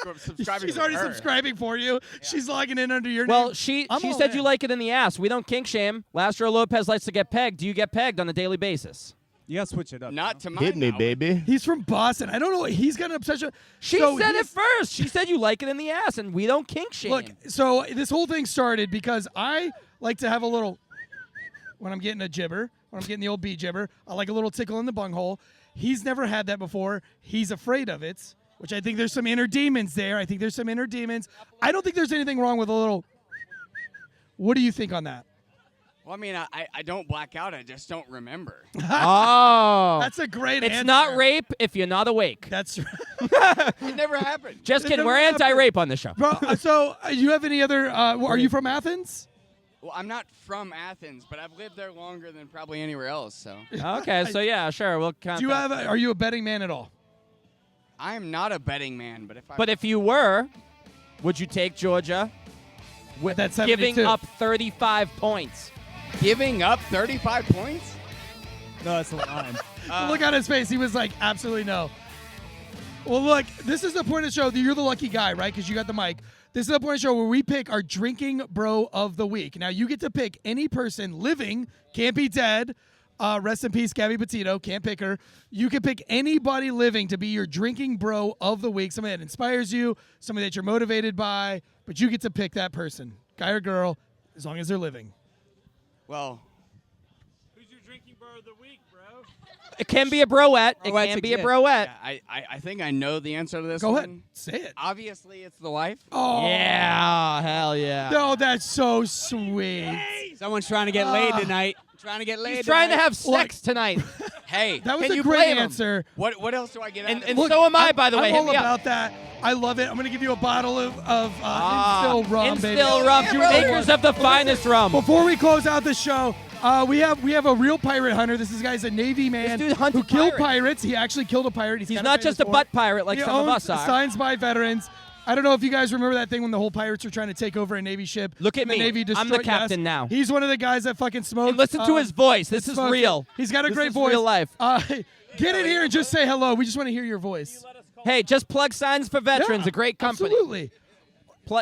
I'm subscribing She's for already her. subscribing for you. She's logging in under your Well, name. she I'm all said in. you like it in the ass. We don't kink shame. Lázaro Lopez likes to get pegged. Do you get pegged on a daily basis? You gotta switch it up. Not to my Hit me, knowledge. baby. He's from Boston. I don't know. He's got an obsession. She So said it he's- first. She said you like it in the ass, and we don't kink shame. Look, so this whole thing started because I like to have a little when I'm getting a gibber, when I'm getting the old bee gibber. I like a little tickle in the bunghole. He's never had that before. He's afraid of it, which I think there's some inner demons there. I think there's some inner demons. I don't think there's anything wrong with a little. What do you think on that? Well, I mean, I don't black out. I just don't remember. Oh. That's a great It's answer. not rape if you're not awake. That's It never happened. Just It kidding. never We're happened. anti-rape on the show. Bro, so you have any other? Are you from Athens? Well, I'm not from Athens, but I've lived there longer than probably anywhere else. So Okay, so yeah, sure. We'll count Do you that. have? Are you a betting man at all? I am not a betting man, but But if you were, would you take Georgia with That's giving 72. up 35 points? giving up 35 points, No, that's the line. Look on his face. He was like, absolutely no. Well, look, this is the point of the show that you're the lucky guy, right? Because you got the mic. This is the point of the show where we pick our drinking bro of the week. Now, you get to pick any person living, can't be dead, Rest in peace, Gabby Petito. Can't pick her. You can pick anybody living to be your drinking bro of the week. Somebody that inspires you, somebody that you're motivated by, but you get to pick that person, guy or girl, as long as they're living. Well, Who's your drinking bro of the week, bro? It can be a broette. It Broettes can be a exist. broette. yeah, I think I know the answer to this Go one. ahead. Say it. Obviously, it's the wife. Oh. Yeah, hell yeah. No, that's so sweet. Someone's trying to get laid tonight. Trying to get laid. He's trying to tonight. have sex tonight. Hey, That was Can a you great blame him? answer. what else do I get out And, of and it? Look, so am I, by the way. I'm Hit all me up. about that. I love it. I'm going to give you a bottle of Instill rum, baby. Instill rum, Yeah, two brother. acres of the finest rum. Before we close out the show, we have a real pirate hunter. This guy's a Navy man This dude hunted who killed pirates. pirates. He actually killed a pirate. He's kinda not just a famous for butt pirate like it. He some of owns us are. Signs by veterans. I don't know if you guys remember that thing when the whole pirates were trying to take over a Navy ship. Look at and the me. Navy I'm the destroyed- captain yes. now. He's one of the guys that fucking smoked. And listen to his voice. This is smoked. real. He's got a This great is voice. real life. Get in here and just say hello. We just want to hear your voice. Hey, just plug Signs for Veterans, Yeah, a great company. Absolutely.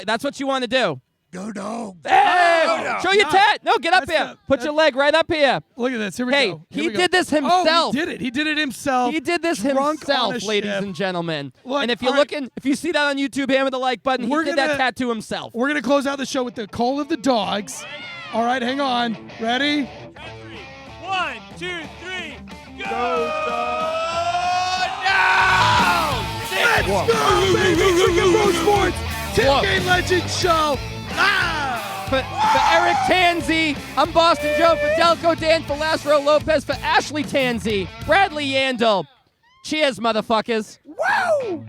That's what you want to do. Go dog. Hey, show your No. tat. No, get up That's here. the- Put your leg right up here. Look at this. Here we Hey, go. Here he we go. did this Oh, himself. he did it. He did it himself. He did this Drunk on himself, a ladies ship. and gentlemen. Look, and if you're all right. looking, if you see that on YouTube, hammer the like button. He We're did gonna- that tattoo himself. We're going to close out the show with the call of the dogs. All right, hang on. Ready? 1, 2, 3, Let's go, baby! Drinking Bro Sports Tailgate Legend Show. For Eric Tansey, I'm Boston Joe. For Delco Dan, for Last Row Lopez, for Ashley Tansey, Bradley Yandle. Cheers, motherfuckers. Woo!